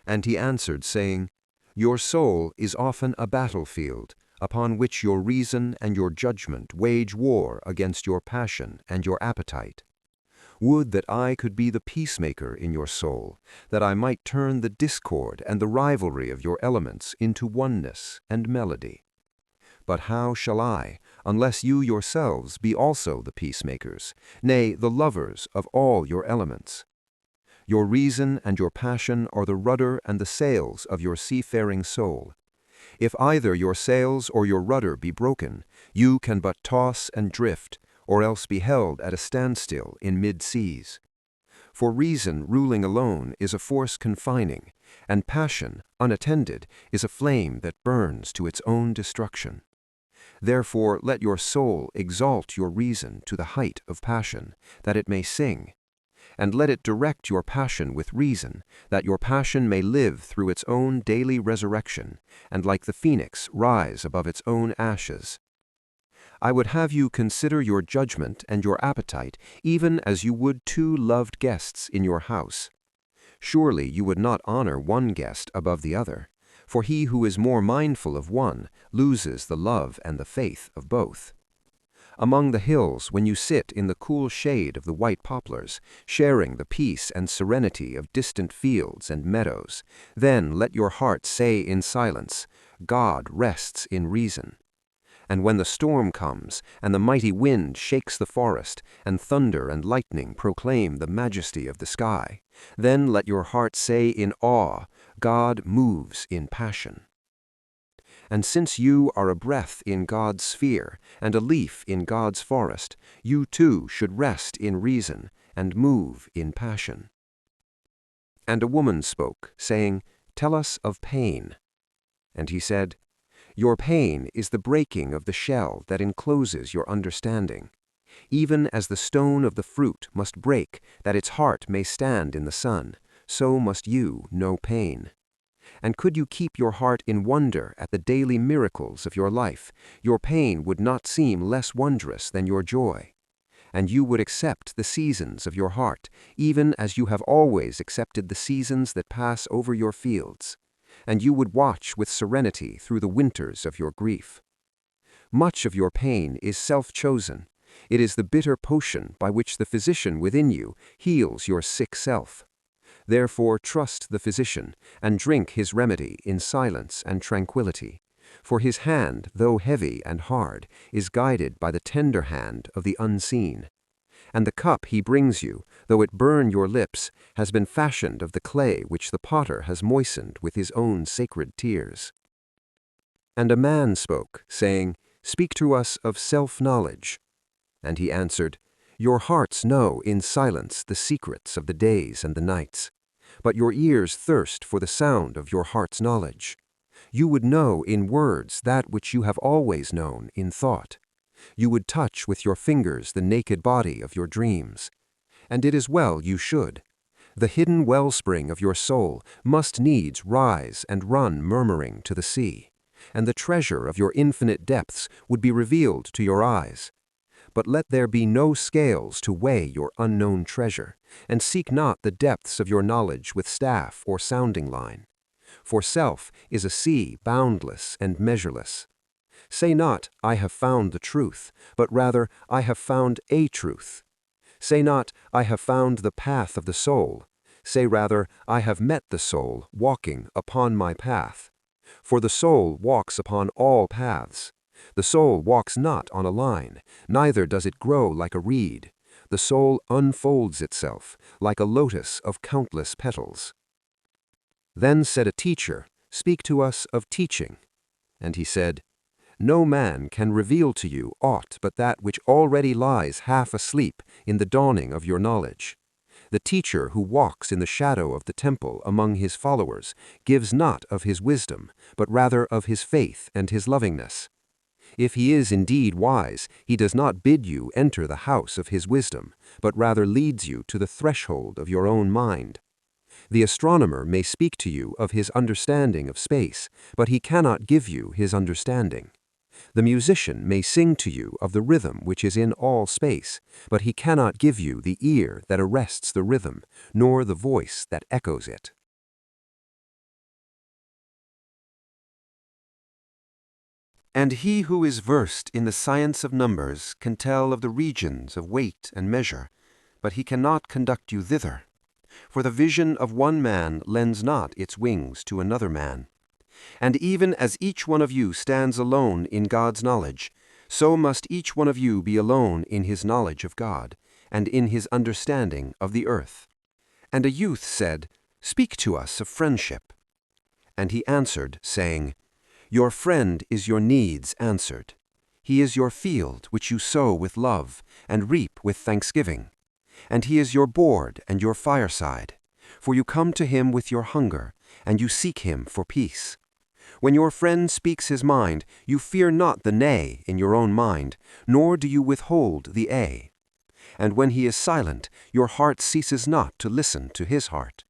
And he answered, saying, Your soul is often a battlefield, upon which your reason and your judgment wage war against your passion and your appetite. Would that I could be the peacemaker in your soul, that I might turn the discord and the rivalry of your elements into oneness and melody. But how shall I, unless you yourselves be also the peacemakers, nay, the lovers of all your elements? Your reason and your passion are the rudder and the sails of your seafaring soul. If either your sails or your rudder be broken, you can but toss and drift, or else be held at a standstill in mid-seas. For reason ruling alone is a force confining, and passion, unattended, is a flame that burns to its own destruction. Therefore let your soul exalt your reason to the height of passion, that it may sing. And let it direct your passion with reason, that your passion may live through its own daily resurrection, and like the phoenix rise above its own ashes. I would have you consider your judgment and your appetite even as you would two loved guests in your house. Surely you would not honor one guest above the other, for he who is more mindful of one loses the love and the faith of both. Among the hills, when you sit in the cool shade of the white poplars, sharing the peace and serenity of distant fields and meadows, then let your heart say in silence, God rests in reason. And when the storm comes, and the mighty wind shakes the forest, and thunder and lightning proclaim the majesty of the sky, then let your heart say in awe, God moves in passion. And since you are a breath in God's sphere and a leaf in God's forest, you too should rest in reason and move in passion. And a woman spoke, saying, Tell us of pain. And he said, Your pain is the breaking of the shell that encloses your understanding. Even as the stone of the fruit must break, that its heart may stand in the sun, so must you know pain. And could you keep your heart in wonder at the daily miracles of your life, your pain would not seem less wondrous than your joy. And you would accept the seasons of your heart, even as you have always accepted the seasons that pass over your fields. And you would watch with serenity through the winters of your grief. Much of your pain is self-chosen. It is the bitter potion by which the physician within you heals your sick self. Therefore trust the physician, and drink his remedy in silence and tranquility. For his hand, though heavy and hard, is guided by the tender hand of the unseen. And the cup he brings you, though it burn your lips, has been fashioned of the clay which the potter has moistened with his own sacred tears. And a man spoke, saying, "Speak to us of self-knowledge." And he answered, "Your hearts know in silence the secrets of the days and the nights, but your ears thirst for the sound of your heart's knowledge. You would know in words that which you have always known in thought. You would touch with your fingers the naked body of your dreams. And it is well you should. The hidden wellspring of your soul must needs rise and run murmuring to the sea, and the treasure of your infinite depths would be revealed to your eyes. But let there be no scales to weigh your unknown treasure, and seek not the depths of your knowledge with staff or sounding line. For self is a sea boundless and measureless. Say not, I have found the truth, but rather, I have found a truth. Say not, I have found the path of the soul. Say rather, I have met the soul walking upon my path. For the soul walks upon all paths. The soul walks not on a line, neither does it grow like a reed. The soul unfolds itself, like a lotus of countless petals. Then said a teacher, "Speak to us of teaching." And he said, "No man can reveal to you aught but that which already lies half asleep in the dawning of your knowledge. The teacher who walks in the shadow of the temple among his followers gives not of his wisdom, but rather of his faith and his lovingness. If he is indeed wise, he does not bid you enter the house of his wisdom, but rather leads you to the threshold of your own mind. The astronomer may speak to you of his understanding of space, but he cannot give you his understanding. The musician may sing to you of the rhythm which is in all space, but he cannot give you the ear that arrests the rhythm, nor the voice that echoes it." And he who is versed in the science of numbers can tell of the regions of weight and measure, but he cannot conduct you thither. For the vision of one man lends not its wings to another man. And even as each one of you stands alone in God's knowledge, so must each one of you be alone in his knowledge of God, and in his understanding of the earth. And a youth said, "Speak to us of friendship." And he answered, saying, "Your friend is your needs answered. He is your field which you sow with love, and reap with thanksgiving. And he is your board and your fireside, for you come to him with your hunger, and you seek him for peace. When your friend speaks his mind, you fear not the nay in your own mind, nor do you withhold the a. And when he is silent, your heart ceases not to listen to his heart.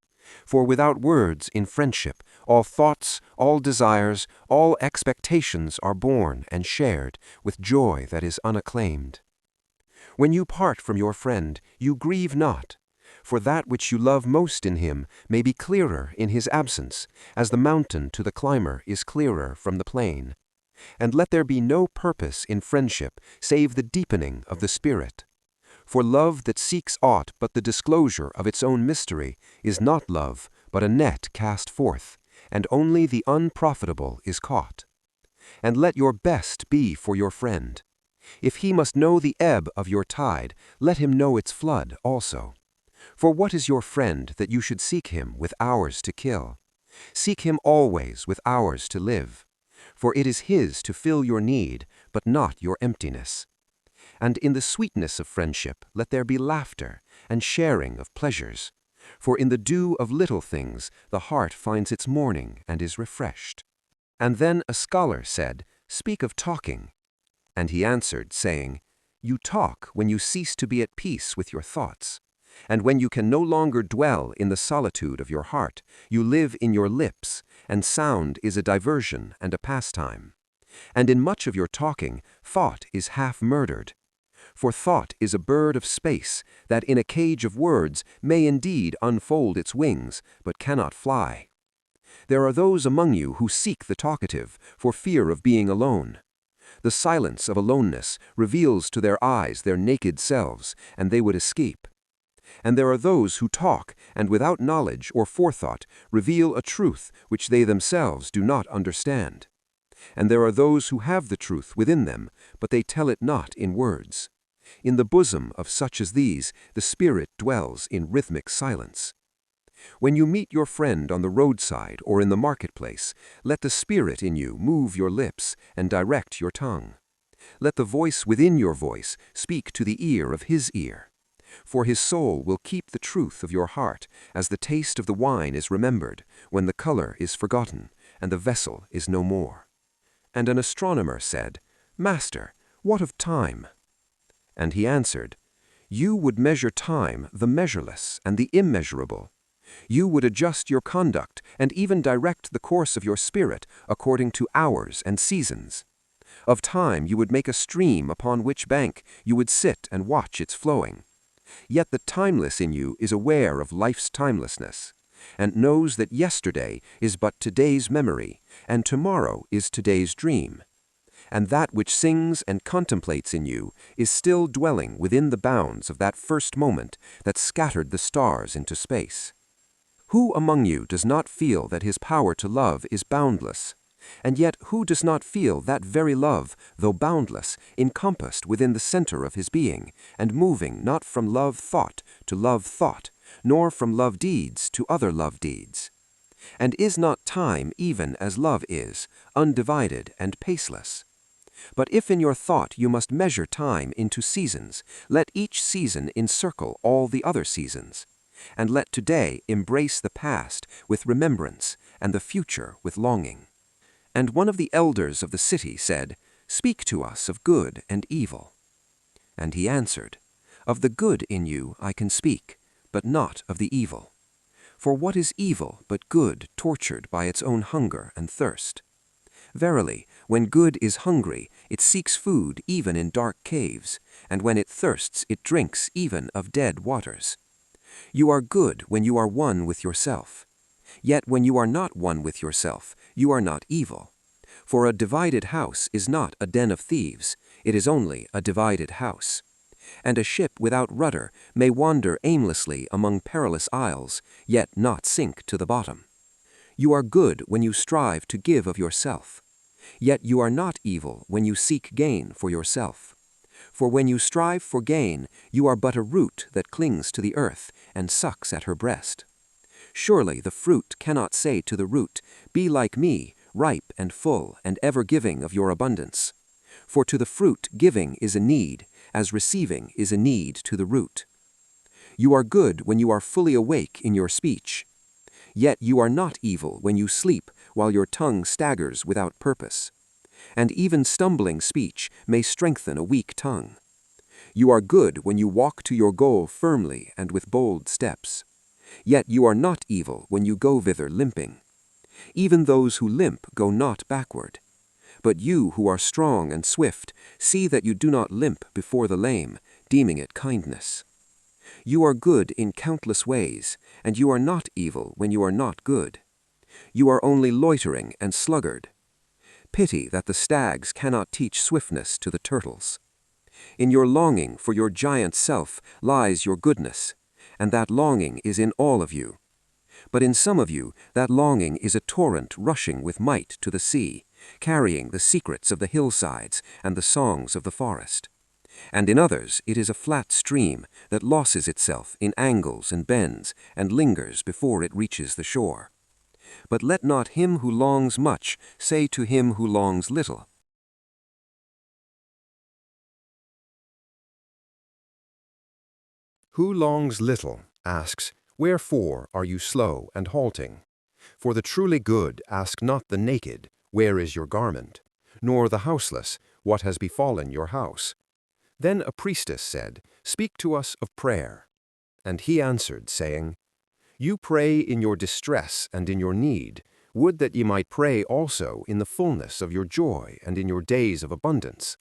For without words in friendship, all thoughts, all desires, all expectations are born and shared with joy that is unacclaimed. When you part from your friend, you grieve not, for that which you love most in him may be clearer in his absence, as the mountain to the climber is clearer from the plain. And let there be no purpose in friendship save the deepening of the spirit. For love that seeks aught but the disclosure of its own mystery is not love, but a net cast forth, and only the unprofitable is caught. And let your best be for your friend. If he must know the ebb of your tide, let him know its flood also. For what is your friend that you should seek him with hours to kill? Seek him always with hours to live. For it is his to fill your need, but not your emptiness. And in the sweetness of friendship let there be laughter, and sharing of pleasures. For in the dew of little things the heart finds its morning and is refreshed. And then a scholar said, "Speak of talking." And he answered, saying, You talk when you cease to be at peace with your thoughts. And when you can no longer dwell in the solitude of your heart, you live in your lips, and sound is a diversion and a pastime. And in much of your talking, thought is half murdered. For thought is a bird of space that in a cage of words may indeed unfold its wings, but cannot fly. There are those among you who seek the talkative for fear of being alone. The silence of aloneness reveals to their eyes their naked selves, and they would escape. And there are those who talk, and without knowledge or forethought reveal a truth which they themselves do not understand. And there are those who have the truth within them, but they tell it not in words. In the bosom of such as these, the spirit dwells in rhythmic silence. When you meet your friend on the roadside or in the marketplace, let the spirit in you move your lips and direct your tongue. Let the voice within your voice speak to the ear of his ear. For his soul will keep the truth of your heart, as the taste of the wine is remembered, when the color is forgotten, and the vessel is no more. And an astronomer said, "Master, what of time?" And he answered, "You would measure time, the measureless and the immeasurable. You would adjust your conduct and even direct the course of your spirit according to hours and seasons. Of time you would make a stream upon which bank you would sit and watch its flowing. Yet the timeless in you is aware of life's timelessness, and knows that yesterday is but today's memory, and tomorrow is today's dream. And that which sings and contemplates in you is still dwelling within the bounds of that first moment that scattered the stars into space. Who among you does not feel that his power to love is boundless? And yet who does not feel that very love, though boundless, encompassed within the center of his being, and moving not from love thought to love thought, nor from love deeds to other love deeds? And is not time even as love is, undivided and paceless? But if in your thought you must measure time into seasons, let each season encircle all the other seasons. And let today embrace the past with remembrance, and the future with longing. And one of the elders of the city said, "Speak to us of good and evil." And he answered, "Of the good in you I can speak, but not of the evil. For what is evil but good tortured by its own hunger and thirst? Verily, when good is hungry, it seeks food even in dark caves, and when it thirsts, it drinks even of dead waters. You are good when you are one with yourself. Yet when you are not one with yourself, you are not evil. For a divided house is not a den of thieves, it is only a divided house. And a ship without rudder may wander aimlessly among perilous isles, yet not sink to the bottom. You are good when you strive to give of yourself. Yet you are not evil when you seek gain for yourself. For when you strive for gain, you are but a root that clings to the earth and sucks at her breast. Surely the fruit cannot say to the root, "Be like me, ripe and full, and ever giving of your abundance." For to the fruit giving is a need, as receiving is a need to the root. You are good when you are fully awake in your speech. Yet you are not evil when you sleep while your tongue staggers without purpose. And even stumbling speech may strengthen a weak tongue. You are good when you walk to your goal firmly and with bold steps. Yet you are not evil when you go thither limping. Even those who limp go not backward. But you who are strong and swift, see that you do not limp before the lame, deeming it kindness. You are good in countless ways, and you are not evil when you are not good. You are only loitering and sluggard. Pity that the stags cannot teach swiftness to the turtles. In your longing for your giant self lies your goodness, and that longing is in all of you. But in some of you, that longing is a torrent rushing with might to the sea, carrying the secrets of the hillsides and the songs of the forest. And in others, it is a flat stream that loses itself in angles and bends and lingers before it reaches the shore. But let not him who longs much say to him who longs little, Who longs little asks, "Wherefore are you slow and halting?" For the truly good ask not the naked, "Where is your garment?" nor the houseless, "What has befallen your house?" Then a priestess said, "Speak to us of prayer." And he answered, saying, "You pray in your distress and in your need. Would that ye might pray also in the fullness of your joy and in your days of abundance.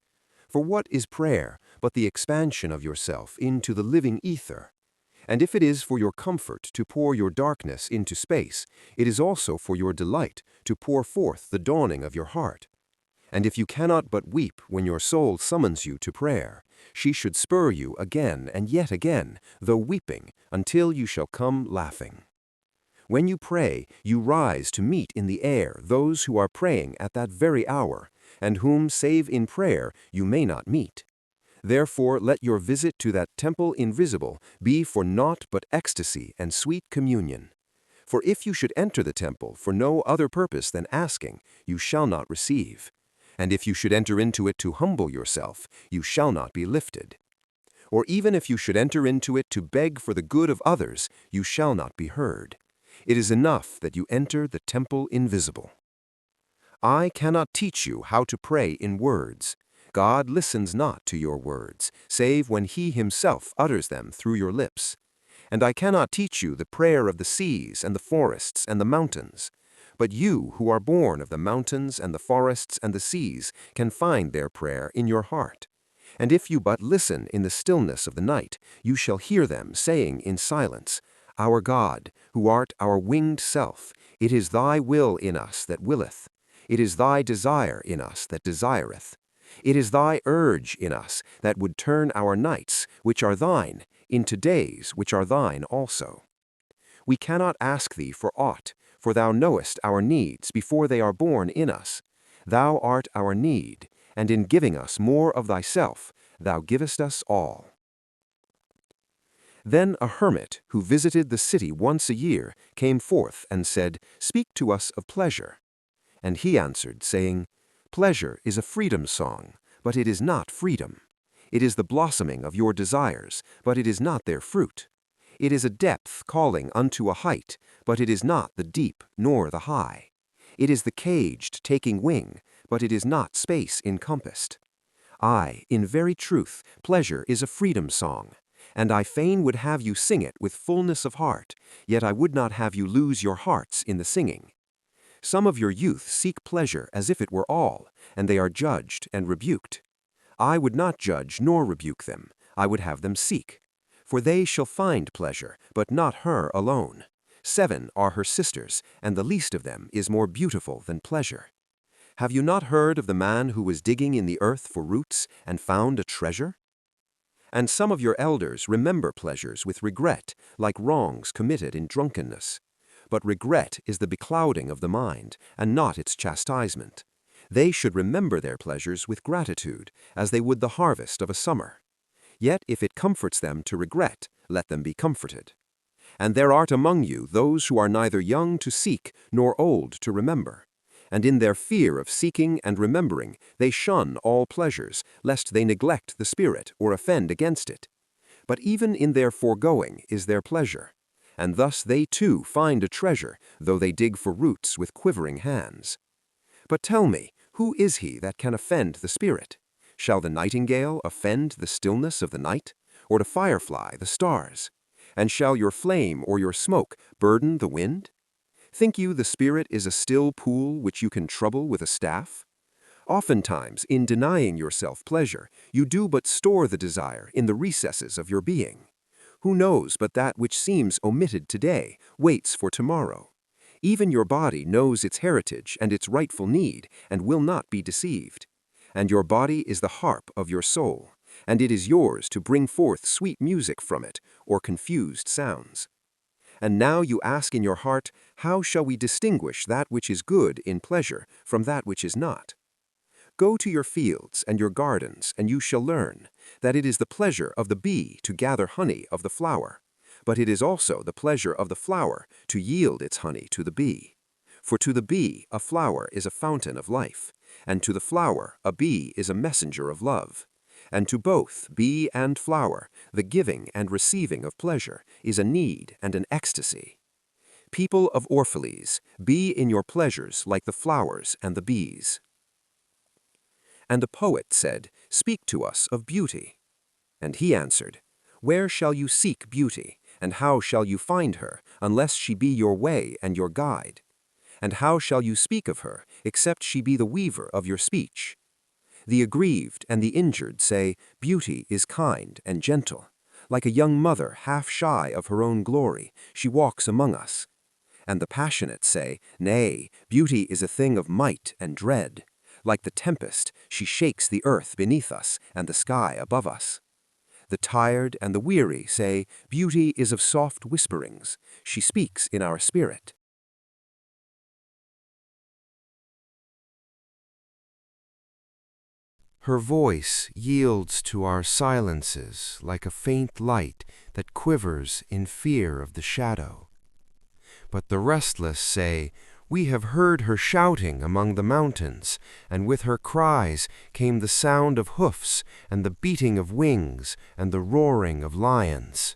For what is prayer but the expansion of yourself into the living ether? And if it is for your comfort to pour your darkness into space, it is also for your delight to pour forth the dawning of your heart. And if you cannot but weep when your soul summons you to prayer, she should spur you again and yet again, though weeping, until you shall come laughing. When you pray, you rise to meet in the air those who are praying at that very hour, and whom, save in prayer, you may not meet. Therefore let your visit to that temple invisible be for naught but ecstasy and sweet communion. For if you should enter the temple for no other purpose than asking, you shall not receive. And if you should enter into it to humble yourself, you shall not be lifted. Or even if you should enter into it to beg for the good of others, you shall not be heard. It is enough that you enter the temple invisible. I cannot teach you how to pray in words. God listens not to your words, save when He Himself utters them through your lips. And I cannot teach you the prayer of the seas and the forests and the mountains. But you who are born of the mountains and the forests and the seas can find their prayer in your heart. And if you but listen in the stillness of the night, you shall hear them saying in silence, Our God, who art our winged self, it is thy will in us that willeth. It is thy desire in us that desireth. It is thy urge in us that would turn our nights, which are thine, into days which are thine also. We cannot ask thee for aught, for thou knowest our needs before they are born in us. Thou art our need, and in giving us more of thyself, thou givest us all. Then a hermit, who visited the city once a year, came forth and said, Speak to us of pleasure. And he answered, saying, Pleasure is a freedom song, but it is not freedom. It is the blossoming of your desires, but it is not their fruit. It is a depth calling unto a height, but it is not the deep nor the high. It is the caged taking wing, but it is not space encompassed. Aye, in very truth, pleasure is a freedom song, and I fain would have you sing it with fullness of heart, yet I would not have you lose your hearts in the singing. Some of your youth seek pleasure as if it were all, and they are judged and rebuked. I would not judge nor rebuke them, I would have them seek. For they shall find pleasure, but not her alone. 7 are her sisters, and the least of them is more beautiful than pleasure. Have you not heard of the man who was digging in the earth for roots, and found a treasure? And some of your elders remember pleasures with regret, like wrongs committed in drunkenness. But regret is the beclouding of the mind, and not its chastisement. They should remember their pleasures with gratitude, as they would the harvest of a summer. Yet if it comforts them to regret, let them be comforted. And there art among you those who are neither young to seek, nor old to remember. And in their fear of seeking and remembering, they shun all pleasures, lest they neglect the Spirit or offend against it. But even in their foregoing is their pleasure. And thus they too find a treasure, though they dig for roots with quivering hands. But tell me, who is he that can offend the Spirit? Shall the nightingale offend the stillness of the night, or the firefly the stars? And shall your flame or your smoke burden the wind? Think you the Spirit is a still pool which you can trouble with a staff? Oftentimes, in denying yourself pleasure, you do but store the desire in the recesses of your being. Who knows but that which seems omitted today waits for tomorrow? Even your body knows its heritage and its rightful need, and will not be deceived. And your body is the harp of your soul, and it is yours to bring forth sweet music from it, or confused sounds. And now you ask in your heart, how shall we distinguish that which is good in pleasure from that which is not? Go to your fields and your gardens, and you shall learn that it is the pleasure of the bee to gather honey of the flower, but it is also the pleasure of the flower to yield its honey to the bee. For to the bee a flower is a fountain of life, and to the flower a bee is a messenger of love. And to both bee and flower, the giving and receiving of pleasure is a need and an ecstasy. People of Orphalese, be in your pleasures like the flowers and the bees. And a poet said, Speak to us of beauty. And he answered, Where shall you seek beauty, and how shall you find her, unless she be your way and your guide? And how shall you speak of her, except she be the weaver of your speech? The aggrieved and the injured say, Beauty is kind and gentle. Like a young mother half shy of her own glory, she walks among us. And the passionate say, Nay, beauty is a thing of might and dread. Like the tempest, she shakes the earth beneath us and the sky above us. The tired and the weary say, Beauty is of soft whisperings. She speaks in our spirit. Her voice yields to our silences like a faint light that quivers in fear of the shadow. But the restless say, We have heard her shouting among the mountains, and with her cries came the sound of hoofs and the beating of wings and the roaring of lions.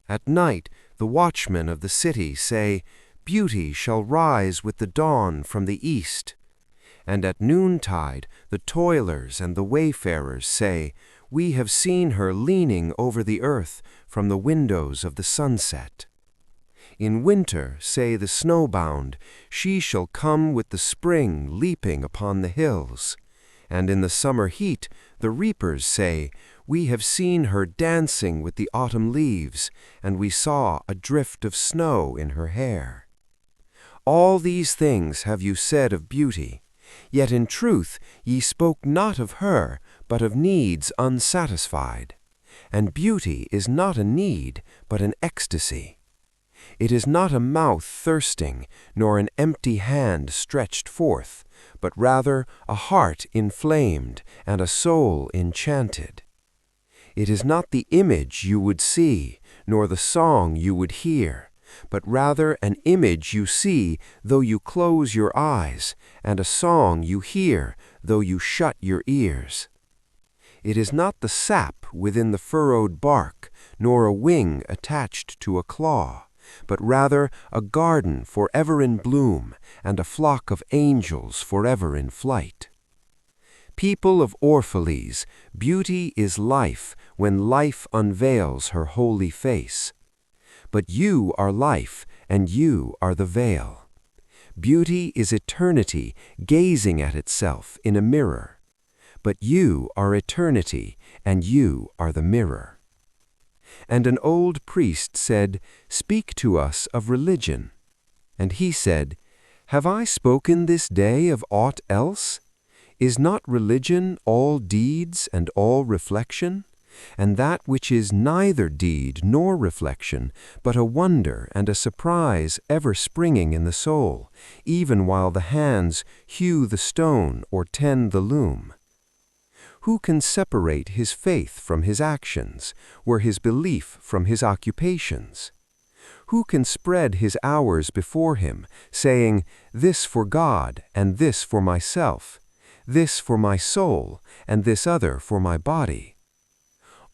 At night the watchmen of the city say, Beauty shall rise with the dawn from the east. And at noontide the toilers and the wayfarers say, We have seen her leaning over the earth from the windows of the sunset. In winter, say the snowbound, She shall come with the spring leaping upon the hills. And in the summer heat the reapers say, We have seen her dancing with the autumn leaves, and we saw a drift of snow in her hair. All these things have you said of beauty, yet in truth ye spoke not of her, but of needs unsatisfied. And beauty is not a need, but an ecstasy. It is not a mouth thirsting, nor an empty hand stretched forth, but rather a heart inflamed and a soul enchanted. It is not the image you would see, nor the song you would hear, but rather an image you see though you close your eyes, and a song you hear though you shut your ears. It is not the sap within the furrowed bark, nor a wing attached to a claw, but rather a garden forever in bloom, and a flock of angels forever in flight. People of Orphalese, beauty is life when life unveils her holy face. But you are life, and you are the veil. Beauty is eternity gazing at itself in a mirror. But you are eternity, and you are the mirror. And an old priest said, Speak to us of religion. And he said, Have I spoken this day of aught else? Is not religion all deeds and all reflection? And that which is neither deed nor reflection, but a wonder and a surprise ever springing in the soul, even while the hands hew the stone or tend the loom. Who can separate his faith from his actions, or his belief from his occupations? Who can spread his hours before him, saying, This for God, and this for myself, this for my soul, and this other for my body?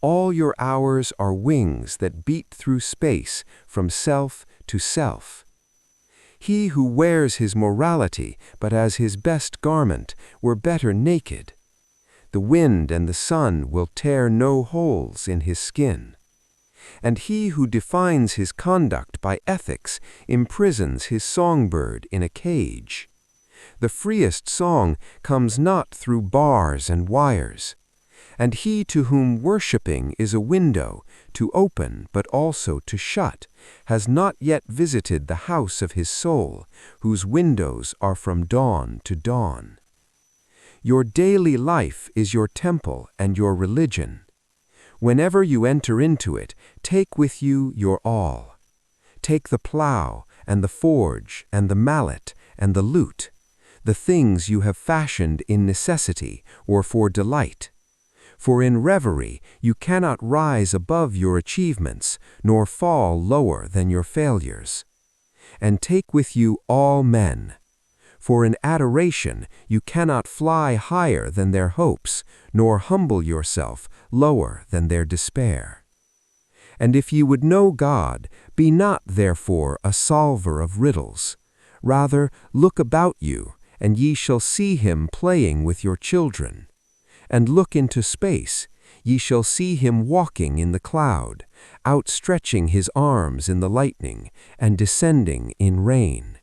All your hours are wings that beat through space from self to self. He who wears his morality but as his best garment were better naked. The wind and the sun will tear no holes in his skin. And he who defines his conduct by ethics imprisons his songbird in a cage. The freest song comes not through bars and wires. And he to whom worshipping is a window, to open but also to shut, has not yet visited the house of his soul, whose windows are from dawn to dawn. Your daily life is your temple and your religion. Whenever you enter into it, take with you your all. Take the plow and the forge and the mallet and the lute, the things you have fashioned in necessity or for delight. For in reverie you cannot rise above your achievements, nor fall lower than your failures. And take with you all men. For in adoration you cannot fly higher than their hopes, nor humble yourself lower than their despair. And if ye would know God, be not therefore a solver of riddles. Rather look about you, and ye shall see him playing with your children. And look into space, Ye shall see him walking in the cloud, outstretching his arms in the lightning, and descending in rain.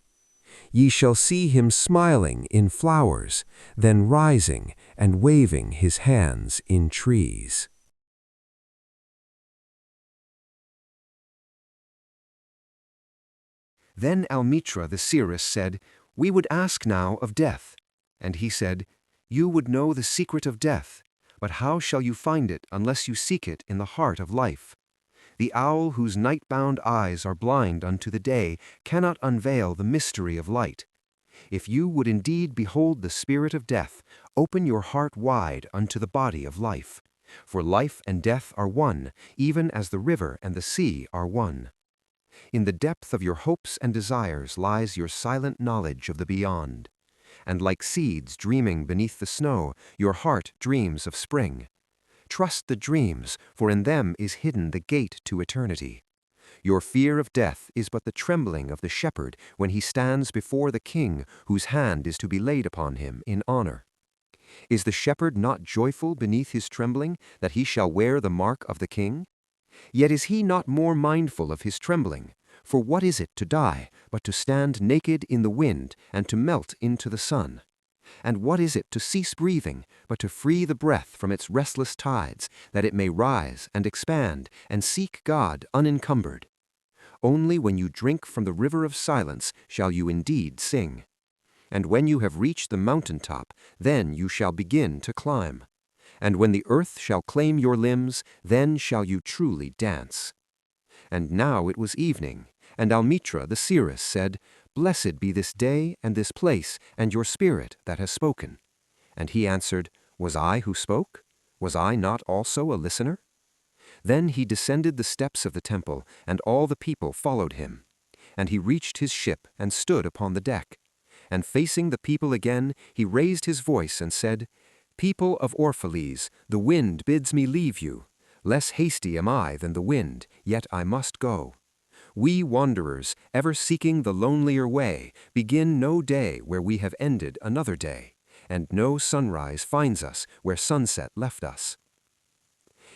Ye shall see him smiling in flowers, then rising and waving his hands in trees. Then Almitra the seeress said, We would ask now of death. And he said, You would know the secret of death, but how shall you find it unless you seek it in the heart of life? The owl whose night-bound eyes are blind unto the day cannot unveil the mystery of light. If you would indeed behold the spirit of death, open your heart wide unto the body of life. For life and death are one, even as the river and the sea are one. In the depth of your hopes and desires lies your silent knowledge of the beyond. And like seeds dreaming beneath the snow, your heart dreams of spring. Trust the dreams, for in them is hidden the gate to eternity. Your fear of death is but the trembling of the shepherd when he stands before the king whose hand is to be laid upon him in honor. Is the shepherd not joyful beneath his trembling that he shall wear the mark of the king? Yet is he not more mindful of his trembling? For what is it to die, but to stand naked in the wind and to melt into the sun? And what is it to cease breathing, but to free the breath from its restless tides, that it may rise and expand and seek God unencumbered? Only when you drink from the river of silence shall you indeed sing. And when you have reached the mountain-top, then you shall begin to climb. And when the earth shall claim your limbs, then shall you truly dance. And now it was evening, and Almitra the seeress said, Blessed be this day and this place and your spirit that has spoken. And he answered, Was I who spoke? Was I not also a listener? Then he descended the steps of the temple, and all the people followed him. And he reached his ship and stood upon the deck. And facing the people again, he raised his voice and said, People of Orphalese, the wind bids me leave you. Less hasty am I than the wind, yet I must go. We wanderers, ever seeking the lonelier way, begin no day where we have ended another day, and no sunrise finds us where sunset left us.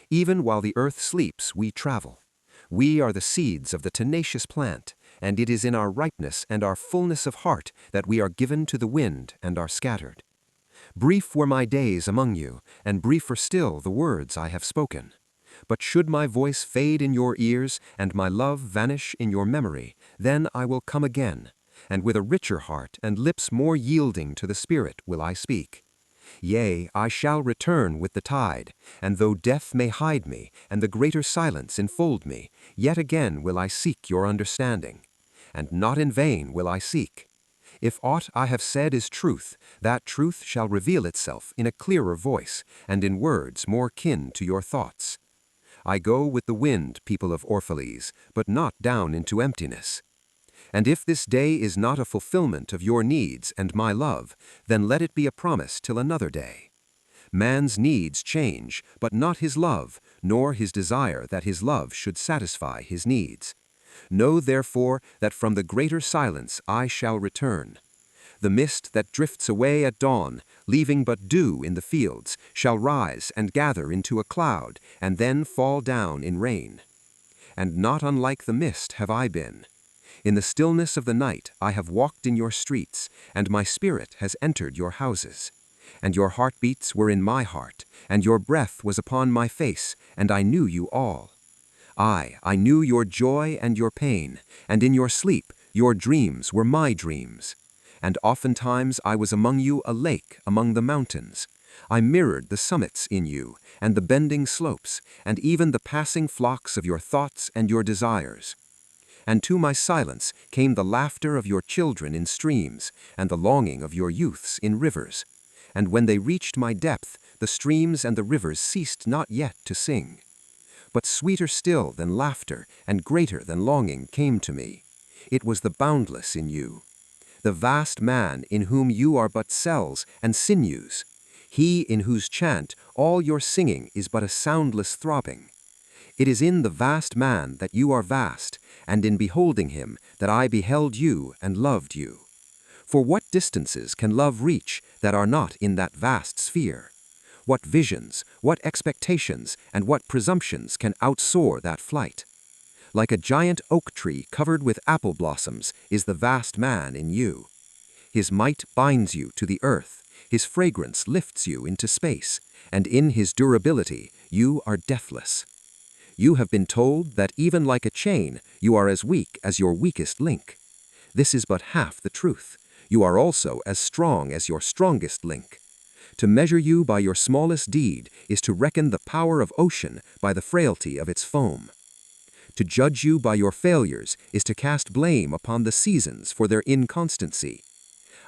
Even while the earth sleeps, we travel. We are the seeds of the tenacious plant, and it is in our ripeness and our fullness of heart that we are given to the wind and are scattered. Brief were my days among you, and briefer still the words I have spoken. But should my voice fade in your ears, and my love vanish in your memory, then I will come again, and with a richer heart and lips more yielding to the Spirit will I speak. Yea, I shall return with the tide, and though death may hide me, and the greater silence enfold me, yet again will I seek your understanding. And not in vain will I seek. If aught I have said is truth, that truth shall reveal itself in a clearer voice, and in words more kin to your thoughts. I go with the wind, people of Orphalese, but not down into emptiness. And if this day is not a fulfillment of your needs and my love, then let it be a promise till another day. Man's needs change, but not his love, nor his desire that his love should satisfy his needs. Know therefore that from the greater silence I shall return. The mist that drifts away at dawn, leaving but dew in the fields, shall rise and gather into a cloud, and then fall down in rain. And not unlike the mist have I been. In the stillness of the night I have walked in your streets, and my spirit has entered your houses. And your heartbeats were in my heart, and your breath was upon my face, and I knew you all. I knew your joy and your pain, and in your sleep your dreams were my dreams. And oftentimes I was among you a lake among the mountains. I mirrored the summits in you, and the bending slopes, and even the passing flocks of your thoughts and your desires. And to my silence came the laughter of your children in streams, and the longing of your youths in rivers. And when they reached my depth, the streams and the rivers ceased not yet to sing. But sweeter still than laughter, and greater than longing came to me. It was the boundless in you. The vast man in whom you are but cells and sinews, he in whose chant all your singing is but a soundless throbbing. It is in the vast man that you are vast, and in beholding him that I beheld you and loved you. For what distances can love reach that are not in that vast sphere? What visions, what expectations, and what presumptions can outsoar that flight? Like a giant oak tree covered with apple blossoms is the vast man in you. His might binds you to the earth, his fragrance lifts you into space, and in his durability you are deathless. You have been told that even like a chain, you are as weak as your weakest link. This is but half the truth. You are also as strong as your strongest link. To measure you by your smallest deed is to reckon the power of ocean by the frailty of its foam. To judge you by your failures is to cast blame upon the seasons for their inconstancy.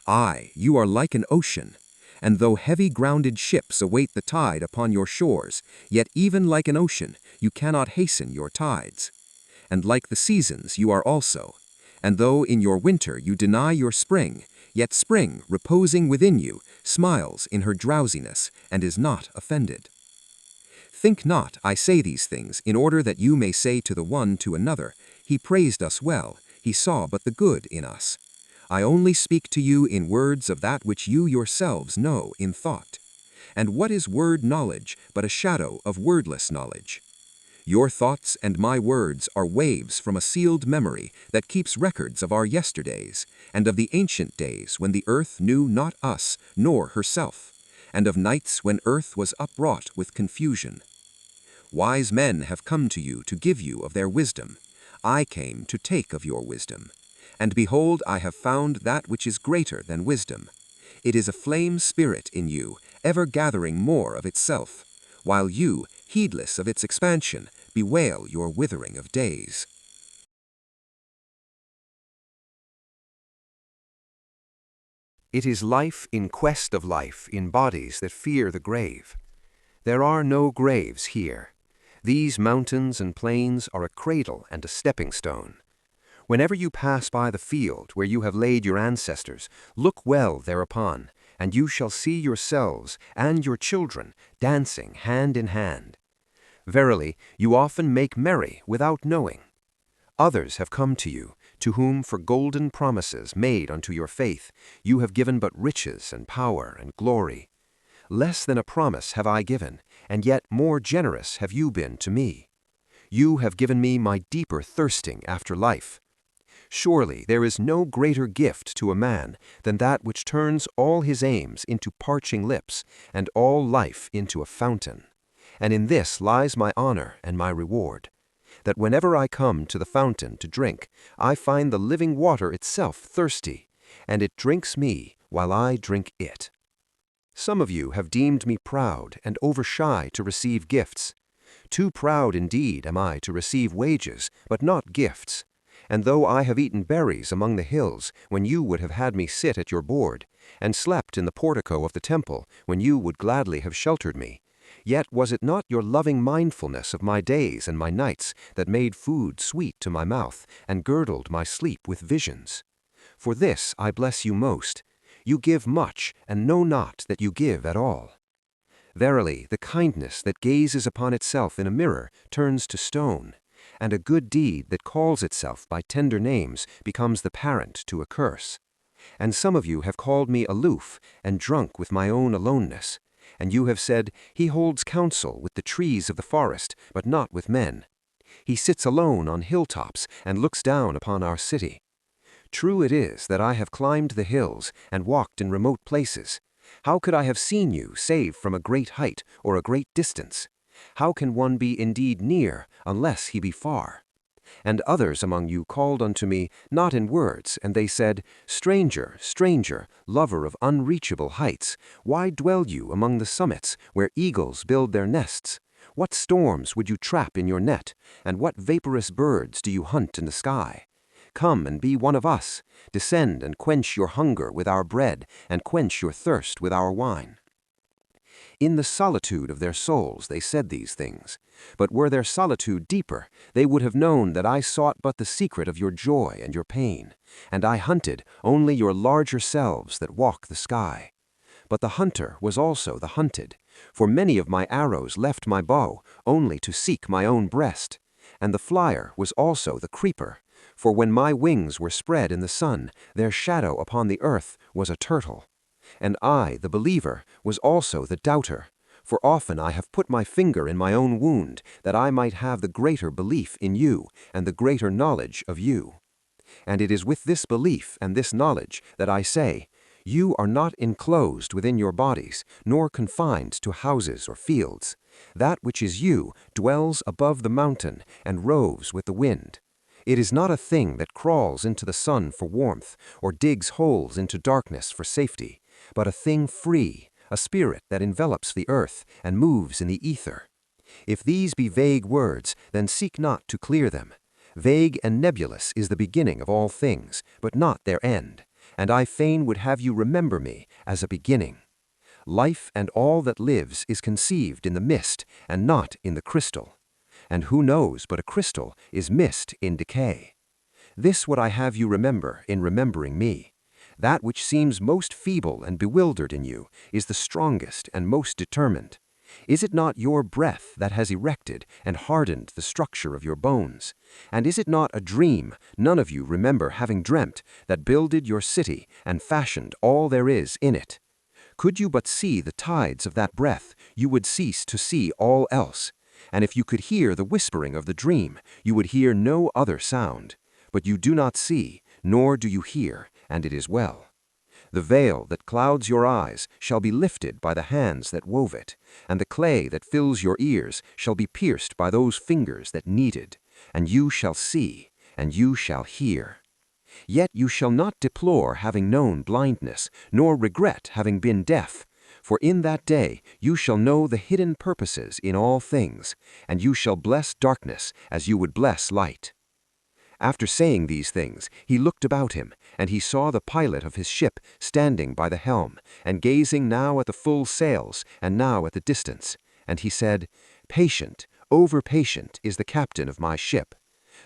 Aye, you are like an ocean, and though heavy grounded ships await the tide upon your shores, yet even like an ocean, you cannot hasten your tides. And like the seasons you are also, and though in your winter you deny your spring, yet spring, reposing within you, smiles in her drowsiness and is not offended. Think not I say these things in order that you may say to the one to another, he praised us well, he saw but the good in us. I only speak to you in words of that which you yourselves know in thought. And what is word knowledge but a shadow of wordless knowledge? Your thoughts and my words are waves from a sealed memory that keeps records of our yesterdays, and of the ancient days when the earth knew not us nor herself, and of nights when earth was upwrought with confusion. Wise men have come to you to give you of their wisdom. I came to take of your wisdom. And behold, I have found that which is greater than wisdom. It is a flame spirit in you, ever gathering more of itself, while you, heedless of its expansion, bewail your withering of days. It is life in quest of life in bodies that fear the grave. There are no graves here. These mountains and plains are a cradle and a stepping stone. Whenever you pass by the field where you have laid your ancestors, look well thereupon, and you shall see yourselves and your children dancing hand in hand. Verily, you often make merry without knowing. Others have come to you, to whom for golden promises made unto your faith, you have given but riches and power and glory. Less than a promise have I given, and yet more generous have you been to me. You have given me my deeper thirsting after life. Surely there is no greater gift to a man than that which turns all his aims into parching lips, and all life into a fountain. And in this lies my honor and my reward, that whenever I come to the fountain to drink, I find the living water itself thirsty, and it drinks me while I drink it. Some of you have deemed me proud and overshy to receive gifts. Too proud indeed am I to receive wages, but not gifts. And though I have eaten berries among the hills, when you would have had me sit at your board, and slept in the portico of the temple, when you would gladly have sheltered me, yet was it not your loving mindfulness of my days and my nights that made food sweet to my mouth, and girdled my sleep with visions? For this I bless you most. You give much, and know not that you give at all. Verily, the kindness that gazes upon itself in a mirror turns to stone, and a good deed that calls itself by tender names becomes the parent to a curse. And some of you have called me aloof and drunk with my own aloneness, and you have said, he holds counsel with the trees of the forest, but not with men. He sits alone on hilltops and looks down upon our city. True it is that I have climbed the hills and walked in remote places. How could I have seen you save from a great height or a great distance? How can one be indeed near unless he be far? And others among you called unto me, not in words, and they said, Stranger, stranger, lover of unreachable heights, why dwell you among the summits where eagles build their nests? What storms would you trap in your net, and what vaporous birds do you hunt in the sky? Come and be one of us. Descend and quench your hunger with our bread, and quench your thirst with our wine. In the solitude of their souls they said these things, but were their solitude deeper, they would have known that I sought but the secret of your joy and your pain, and I hunted only your larger selves that walk the sky. But the hunter was also the hunted, for many of my arrows left my bow only to seek my own breast, and the flyer was also the creeper, for when my wings were spread in the sun, their shadow upon the earth was a turtle. And I, the believer, was also the doubter, For often I have put my finger in my own wound, that I might have the greater belief in you, and the greater knowledge of you. And it is with this belief and this knowledge that I say, you are not enclosed within your bodies, nor confined to houses or fields. That which is you dwells above the mountain and roves with the wind. It is not a thing that crawls into the sun for warmth, or digs holes into darkness for safety, but a thing free, a spirit that envelops the earth and moves in the ether. If these be vague words, then seek not to clear them. Vague and nebulous is the beginning of all things, but not their end, and I fain would have you remember me as a beginning. Life and all that lives is conceived in the mist, and not in the crystal. And who knows but a crystal is mist in decay? This would I have you remember in remembering me. That which seems most feeble and bewildered in you is the strongest and most determined. Is it not your breath that has erected and hardened the structure of your bones? And is it not a dream none of you remember having dreamt that builded your city and fashioned all there is in it? Could you but see the tides of that breath, you would cease to see all else. And if you could hear the whispering of the dream, you would hear no other sound. But you do not see, nor do you hear, and it is well. The veil that clouds your eyes shall be lifted by the hands that wove it, and the clay that fills your ears shall be pierced by those fingers that kneaded, and you shall see, and you shall hear. Yet you shall not deplore having known blindness, nor regret having been deaf, for in that day you shall know the hidden purposes in all things, and you shall bless darkness as you would bless light. After saying these things, he looked about him, and he saw the pilot of his ship standing by the helm, and gazing now at the full sails, and now at the distance. And he said, Patient, over-patient is the captain of my ship.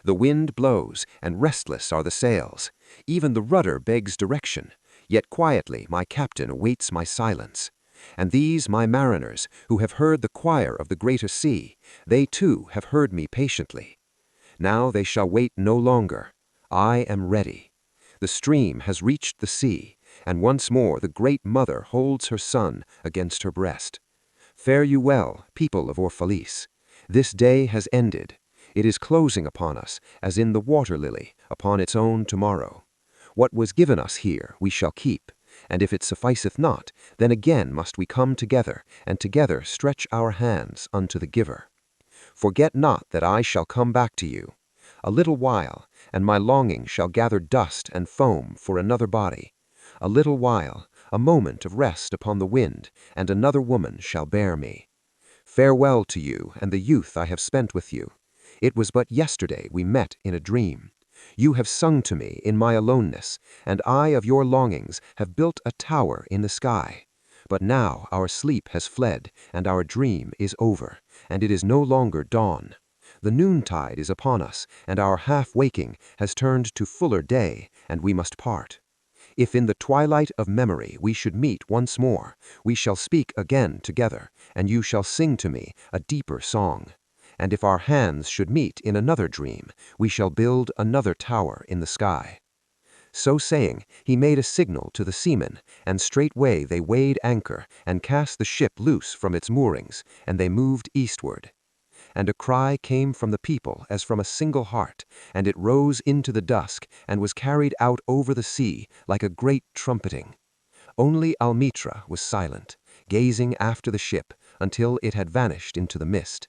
The wind blows, and restless are the sails. Even the rudder begs direction. Yet quietly my captain awaits my silence. And these my mariners, who have heard the choir of the greater sea, they too have heard me patiently. Now they shall wait no longer. I am ready. The stream has reached the sea, and once more the great mother holds her son against her breast. Fare you well, people of Orphalese. This day has ended. It is closing upon us, as in the water lily, upon its own tomorrow. What was given us here we shall keep, and if it sufficeth not, then again must we come together, and together stretch our hands unto the giver. Forget not that I shall come back to you. A little while, and my longing shall gather dust and foam for another body. A little while, a moment of rest upon the wind, and another woman shall bear me. Farewell to you and the youth I have spent with you. It was but yesterday we met in a dream. You have sung to me in my aloneness, and I of your longings have built a tower in the sky. But now our sleep has fled, and our dream is over, and it is no longer dawn. The noontide is upon us, and our half-waking has turned to fuller day, and we must part. If in the twilight of memory we should meet once more, we shall speak again together, and you shall sing to me a deeper song. And if our hands should meet in another dream, we shall build another tower in the sky. So saying, he made a signal to the seamen, and straightway they weighed anchor, and cast the ship loose from its moorings, and they moved eastward. And a cry came from the people as from a single heart, and it rose into the dusk, and was carried out over the sea like a great trumpeting. Only Almitra was silent, gazing after the ship, until it had vanished into the mist.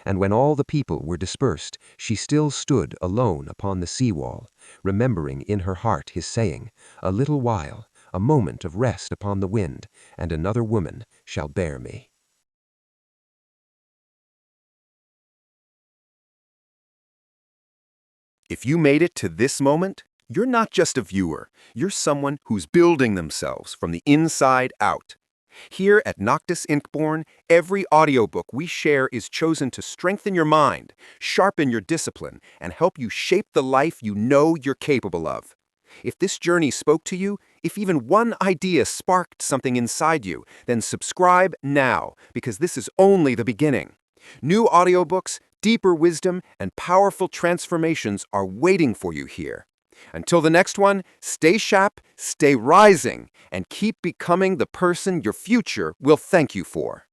And when all the people were dispersed, she still stood alone upon the sea-wall, remembering in her heart his saying, A little while, a moment of rest upon the wind, and another woman shall bear me. If you made it to this moment, you're not just a viewer, you're someone who's building themselves from the inside out. Here at Noctis Inkborne, every audiobook we share is chosen to strengthen your mind, sharpen your discipline, and help you shape the life you know you're capable of. If this journey spoke to you, if even one idea sparked something inside you, then subscribe now, because this is only the beginning. New audiobooks, deeper wisdom, and powerful transformations are waiting for you here. Until the next one, stay sharp, stay rising, and keep becoming the person your future will thank you for.